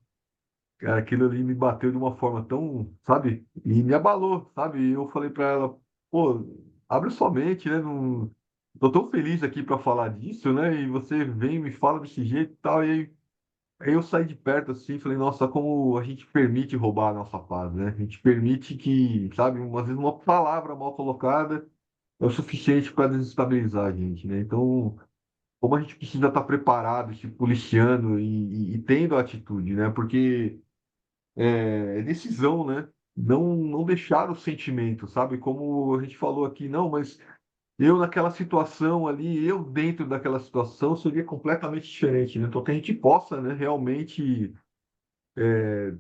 Cara, aquilo ali me bateu de uma forma tão, sabe? E me abalou, sabe? E eu falei pra ela, pô, abre sua mente, né? Não, tô tão feliz aqui pra falar disso, né? E você vem e me fala desse jeito e tal. Aí eu saí de perto assim, falei, nossa, como a gente permite roubar a nossa paz, né? A gente permite que, sabe, às vezes uma palavra mal colocada é o suficiente para desestabilizar a gente, né? Então, como a gente precisa estar preparado, se policiando e tendo atitude, né? Porque é decisão, né? Não deixar o sentimento, sabe? Como a gente falou aqui, não, mas eu naquela situação ali, eu dentro daquela situação seria completamente diferente, né? Então que a gente possa, né, realmente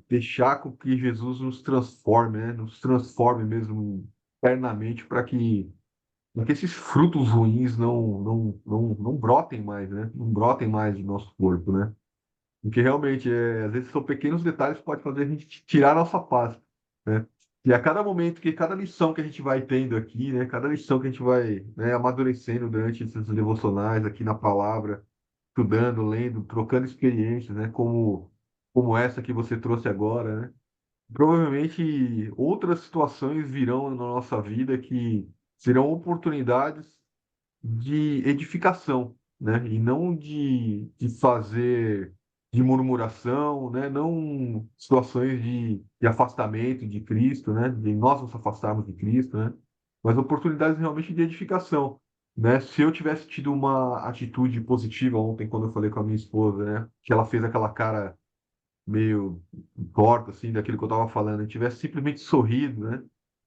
deixar com que Jesus nos transforme, né? Nos transforme mesmo internamente para que esses frutos ruins não brotem mais, né? Não brotem mais do nosso corpo, né? Porque realmente, às vezes são pequenos detalhes que podem fazer a gente tirar a nossa paz, né? E a cada momento, cada lição que a gente vai tendo aqui, né? Cada lição que a gente vai, né, amadurecendo durante esses devocionais aqui na palavra, estudando, lendo, trocando experiências, né? Como essa que você trouxe agora, né? Provavelmente outras situações virão na nossa vida que serão oportunidades de edificação, né? E não de fazer de murmuração, né? Não situações de afastamento de Cristo, né? De nós nos afastarmos de Cristo, né? Mas oportunidades realmente de edificação, né? Se eu tivesse tido uma atitude positiva ontem quando eu falei com a minha esposa, né? Que ela fez aquela cara meio torta, assim, daquilo que eu estava falando, e tivesse simplesmente sorrido, né?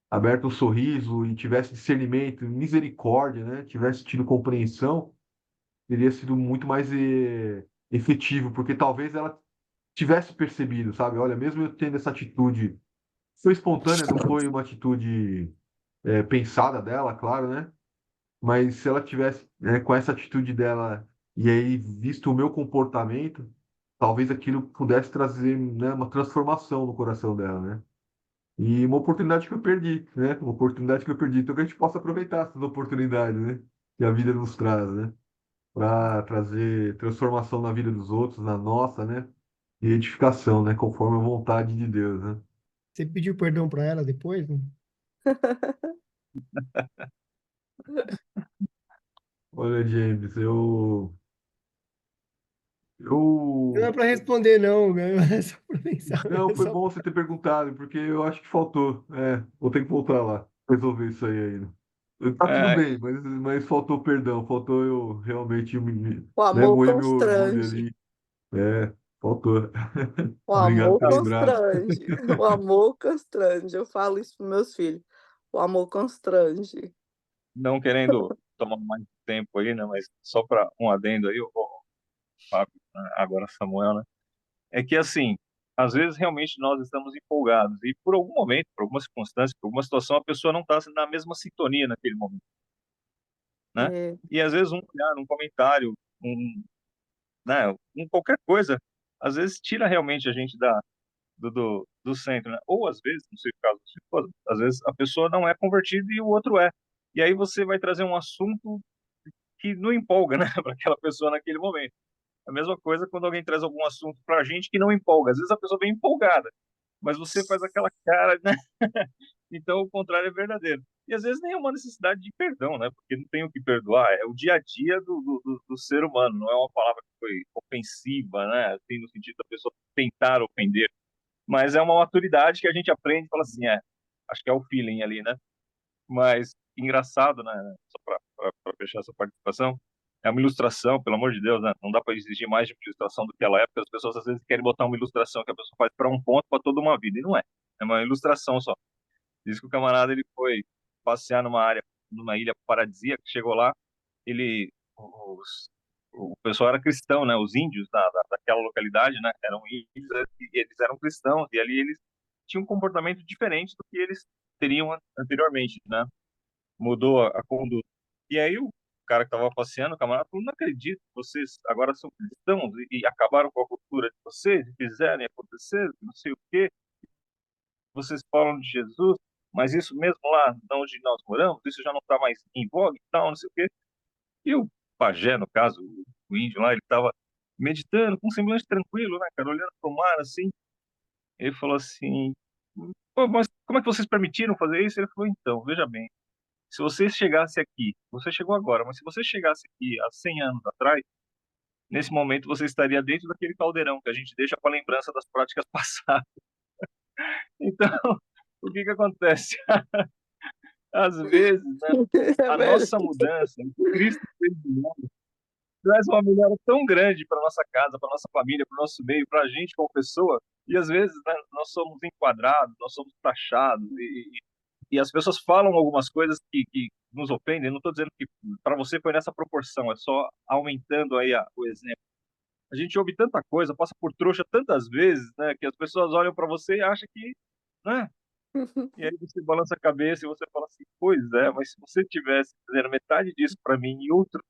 Aberto um sorriso e tivesse discernimento, misericórdia, né? Tivesse tido compreensão, teria sido muito mais efetivo, porque talvez ela tivesse percebido, sabe? Olha, mesmo eu tendo essa atitude, foi espontânea, não foi uma atitude pensada dela, claro, né? Mas se ela tivesse, com essa atitude dela e aí visto o meu comportamento, talvez aquilo pudesse trazer, né, uma transformação no coração dela, né? E uma oportunidade que eu perdi, né? Uma oportunidade que eu perdi. Então que a gente possa aproveitar essas oportunidades, né? Que a vida nos traz, né? Para trazer transformação na vida dos outros, na nossa, né? E edificação, né? Conforme a vontade de Deus, né? você pediu perdão para ela depois, né? Olha, James, Não é eu... para responder, não, né? É só para pensar. Não, É foi só... bom você ter perguntado, porque eu acho que faltou. Vou ter que voltar lá, resolver isso aí ainda. Tá tudo É, bem, mas faltou perdão, faltou eu realmente O né, amor moer meu orgulho constrange. ali. É, faltou. O Obrigado amor por ter lembrado. constrange. O amor constrange. Eu falo isso para meus filhos. O amor constrange. não querendo tomar mais tempo aí, né? Mas só para um adendo aí, o Fábio, né, agora Samuel, né? É que assim, às vezes realmente nós estamos empolgados e por algum momento, por alguma circunstância, por alguma situação, a pessoa não está na mesma sintonia naquele momento, né? É, E às vezes um olhar, um comentário, né, qualquer coisa, às vezes tira realmente a gente do centro, né? Ou às vezes, não sei o caso da sua esposa, às vezes a pessoa não é convertida e o outro é. E aí você vai trazer um assunto que não empolga, né, para aquela pessoa naquele momento. A mesma coisa quando alguém traz algum assunto para a gente que não empolga. Às vezes a pessoa vem empolgada, mas você faz aquela cara, né? Então o contrário é verdadeiro. E às vezes nem é uma necessidade de perdão, né? Porque não tem o que perdoar. É o dia a dia do ser humano. Não é uma palavra que foi ofensiva, né? Assim, no sentido da pessoa tentar ofender. Mas é uma maturidade que a gente aprende e fala assim, acho que é o feeling ali, né? Mas engraçado, né? Só para fechar essa participação, é uma ilustração, pelo amor de Deus, né? Não dá para exigir mais de uma ilustração do que ela é, porque as pessoas às vezes querem botar uma ilustração que a pessoa faz para um ponto para toda uma vida, e não é. É uma ilustração só. Diz que o camarada ele foi passear numa área, numa ilha paradisíaca, chegou lá, ele, o pessoal era cristão, né? Os índios daquela localidade, né? Eram índios e eles eram cristãos e ali eles tinham um comportamento diferente do que eles teriam anteriormente, né? Mudou a conduta. E aí o cara que estava passeando, o camarada, falou: não acredito, vocês agora são cristãos e acabaram com a cultura de vocês, e fizeram acontecer, não sei o quê, vocês falam de Jesus, mas isso mesmo lá de onde nós moramos, isso já não está mais em voga e tal, não sei o quê. E o pajé, no caso, o índio lá, ele estava meditando com um semblante tranquilo, né, cara, olhando para o mar, assim. Ele falou assim: pô, mas como é que vocês permitiram fazer isso? Ele falou: então, veja bem, se você chegasse aqui, você chegou agora, mas se você chegasse aqui há 100 anos atrás, nesse momento você estaria dentro daquele caldeirão que a gente deixa para lembrança das práticas passadas. Então, o que que acontece? Às vezes, né, é a verdade. nossa mudança, o que Cristo fez em nós, traz uma melhora tão grande para nossa casa, para nossa família, para o nosso meio, para a gente como pessoa, e às vezes, né, nós somos enquadrados, nós somos taxados, e as pessoas falam algumas coisas que nos ofendem. Não estou dizendo que para você foi nessa proporção, é só aumentando aí o exemplo. A gente ouve tanta coisa, passa por trouxa tantas vezes, né, que as pessoas olham para você e acham que, né? E aí você balança a cabeça e você fala assim, pois é, mas se você tivesse fazendo metade disso para mim em outro,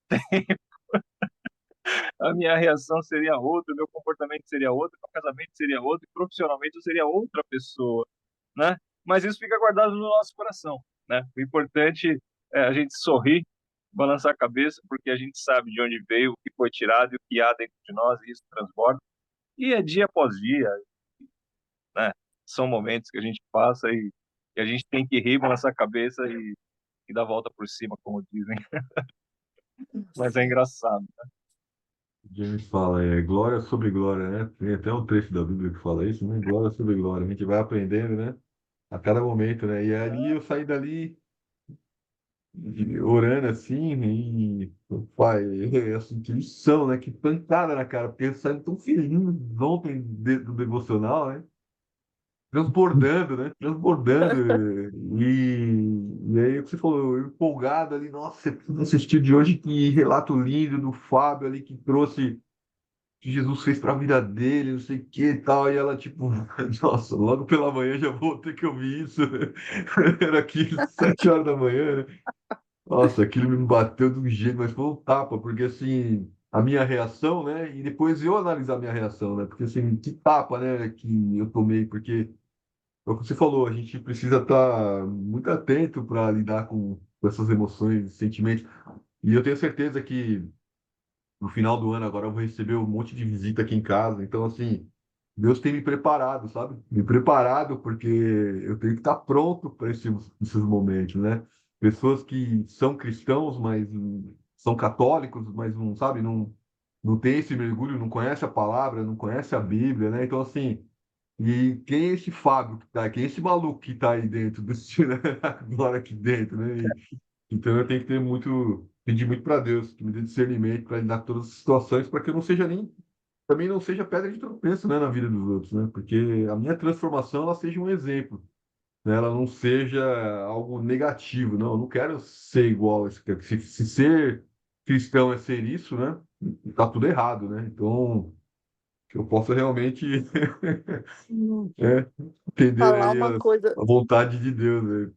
a minha reação seria outra, o meu comportamento seria outro, o meu casamento seria outro, e profissionalmente eu seria outra pessoa, né? Mas isso fica guardado no nosso coração, né? O importante é a gente sorrir, balançar a cabeça, porque a gente sabe de onde veio, o que foi tirado e o que há dentro de nós, e isso transborda. E é dia após dia, né? São momentos que a gente passa e a gente tem que rir, balançar a cabeça e dar a volta por cima, como dizem. Mas é engraçado. James fala, glória sobre glória, né? Tem até um trecho da Bíblia que fala isso, né? Glória sobre glória. A gente vai aprendendo, né? A cada momento, né? E ali eu saí dali orando assim, e pai, assim, que lição, né? Que pancada na cara, porque eu saí tão feliz ontem do devocional, né? Transbordando, né? Transbordando. E aí o que você falou, eu empolgado ali, nossa, você precisa assistir de hoje, que relato lindo do Fábio ali que trouxe que Jesus fez para a vida dele, não sei o que e tal. E ela, tipo, nossa, logo pela manhã já vou ter que ouvir isso. Era aqui, 7 horas da manhã, né? Nossa, aquilo me bateu de um jeito, mas foi um tapa, porque assim, a minha reação, né? E depois eu analisar a minha reação, né? Porque assim, que tapa, né, que eu tomei, porque, como você falou, a gente precisa estar muito atento para lidar com essas emoções, sentimentos. E eu tenho certeza que no final do ano agora eu vou receber um monte de visita aqui em casa. Então, assim, Deus tem me preparado, sabe? Me preparado porque eu tenho que estar pronto para esses momentos, né? Pessoas que são cristãos, mas são católicos, mas não, sabe, não tem esse mergulho, não conhece a palavra, não conhece a Bíblia, né? Então, assim, e quem é esse Fábio que tá, quem é esse maluco que tá aí dentro, agora aqui dentro, né? Então eu tenho que pedir muito para Deus que me dê discernimento para lidar com todas as situações, para que eu não seja também não seja pedra de tropeço, né, na vida dos outros, né? Porque a minha transformação ela seja um exemplo, né? Ela não seja algo negativo, não. Eu não quero ser igual a esse cara. Se ser cristão é ser isso, né? Tá tudo errado, né? Então, que eu possa realmente é, entender Falar aí uma coisa, a vontade de Deus, né?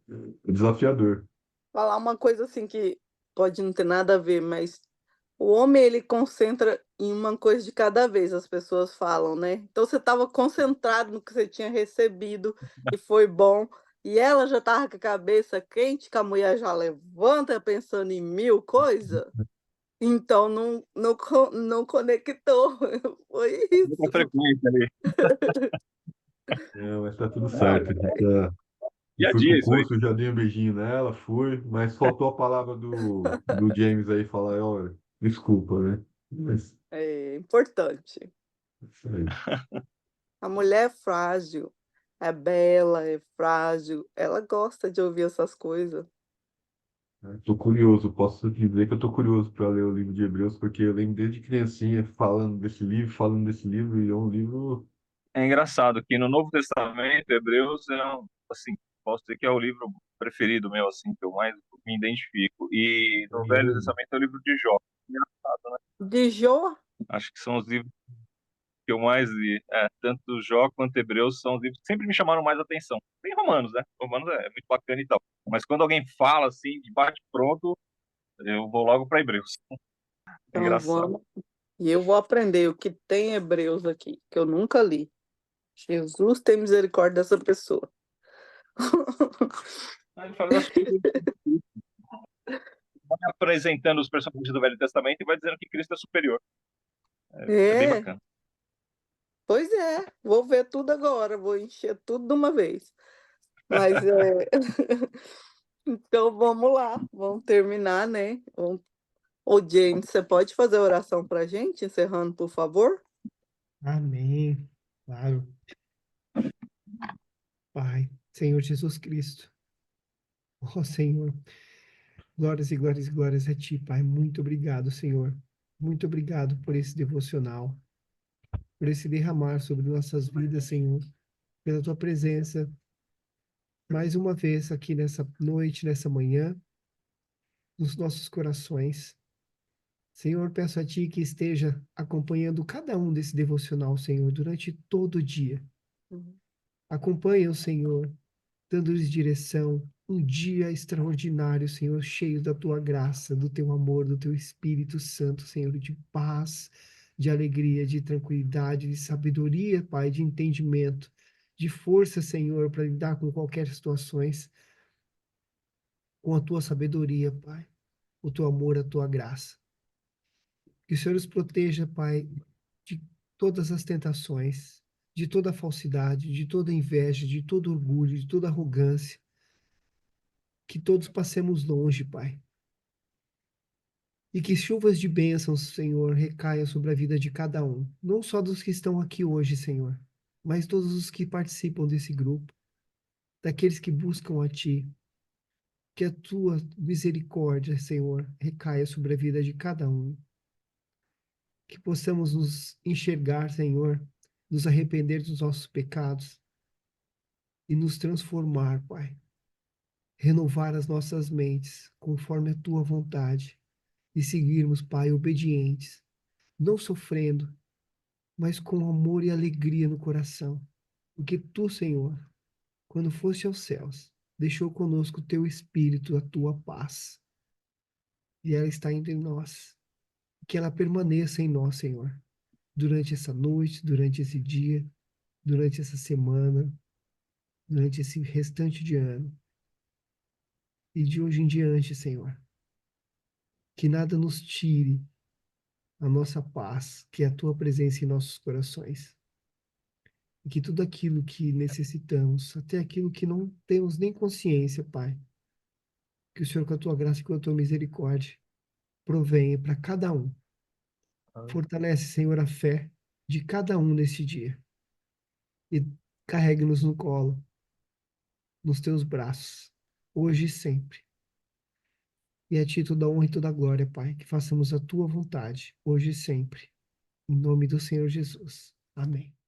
É desafiador. falar uma coisa assim que pode não ter nada a ver, mas o homem ele concentra em uma coisa de cada vez, as pessoas falam, né? Então você estava concentrado no que você tinha recebido e foi bom. E ela já estava com a cabeça quente, que a mulher já levanta pensando em mil coisas. Então não conectou. Foi Muita isso. frequência ali. É, mas tá tudo Não, certo. Eu dia a fui pro dia isso aí. curso, já dei um beijinho nela, fui, mas faltou a palavra do James aí falar, olha, desculpa, né? Mas É importante. isso aí. A mulher é frágil, é bela, é frágil. Ela gosta de ouvir essas coisas. Tô curioso, posso dizer que eu tô curioso para ler o livro de Hebreus, porque eu lembro desde criancinha falando desse livro, e é um livro. É engraçado que no Novo Testamento, Hebreus assim, posso dizer que é o livro preferido meu, assim, que eu mais me identifico. E no Velho Testamento é o livro de Jó. Engraçado, né? De Jó, Acho que são os livros que eu mais li. Tanto Jó quanto Hebreus são os livros que sempre me chamaram mais atenção. Tem Romanos, né? Romanos é muito bacana e tal. Mas quando alguém fala assim, de bate pronto, eu vou logo para Hebreus. então Engraçado. vamos. E eu vou aprender o que tem em Hebreus aqui, que eu nunca li. Jesus tem misericórdia dessa pessoa. Aí ele fala das coisas, vai apresentando os personagens do Velho Testamento e vai dizendo que Cristo é superior. É bem É, bacana. pois é, vou ver tudo agora, vou encher tudo de uma vez. Mas é. Então vamos lá, vamos terminar, né? Ô, James, você pode fazer a oração para a gente, encerrando, por favor? Amém. Claro. Pai, Senhor Jesus Cristo. Ó Senhor, glórias e glórias e glórias a Ti, Pai. Muito obrigado, Senhor. Muito obrigado por esse devocional, por esse derramar sobre nossas vidas, Senhor, pela Tua presença, mais uma vez aqui nessa noite, nessa manhã, nos nossos corações. Senhor, peço a Ti que esteja acompanhando cada um desse devocional, Senhor, durante todo o dia. Uhum. Acompanha o Senhor, dando-lhes direção. Um dia extraordinário, Senhor, cheio da tua graça, do teu amor, do teu Espírito Santo, Senhor, de paz, de alegria, de tranquilidade, de sabedoria, Pai, de entendimento, de força, Senhor, para lidar com qualquer situações, com a tua sabedoria, Pai, o teu amor, a tua graça. Que o Senhor os proteja, Pai, de todas as tentações, de toda a falsidade, de toda a inveja, de todo orgulho, de toda arrogância. Que todos passemos longe, Pai. E que chuvas de bênçãos, Senhor, recaiam sobre a vida de cada um. Não só dos que estão aqui hoje, Senhor, mas todos os que participam desse grupo, daqueles que buscam a Ti. Que a Tua misericórdia, Senhor, recaia sobre a vida de cada um. Que possamos nos enxergar, Senhor, nos arrepender dos nossos pecados e nos transformar, Pai. Renovar as nossas mentes conforme a Tua vontade e seguirmos, Pai, obedientes, não sofrendo, mas com amor e alegria no coração. Porque Tu, Senhor, quando foste aos céus, deixou conosco o Teu Espírito, a Tua paz. E ela está entre nós. Que ela permaneça em nós, Senhor, durante essa noite, durante esse dia, durante essa semana, durante esse restante de ano. E de hoje em diante, Senhor, que nada nos tire a nossa paz, que é a Tua presença em nossos corações. E que tudo aquilo que necessitamos, até aquilo que não temos nem consciência, Pai, que o Senhor, com a Tua graça e com a Tua misericórdia, provenha para cada um. Fortalece, Senhor, a fé de cada um nesse dia. E carregue-nos no colo, nos Teus braços, hoje e sempre. E a ti toda a honra e toda a glória, Pai, que façamos a tua vontade, hoje e sempre. Em nome do Senhor Jesus. Amém.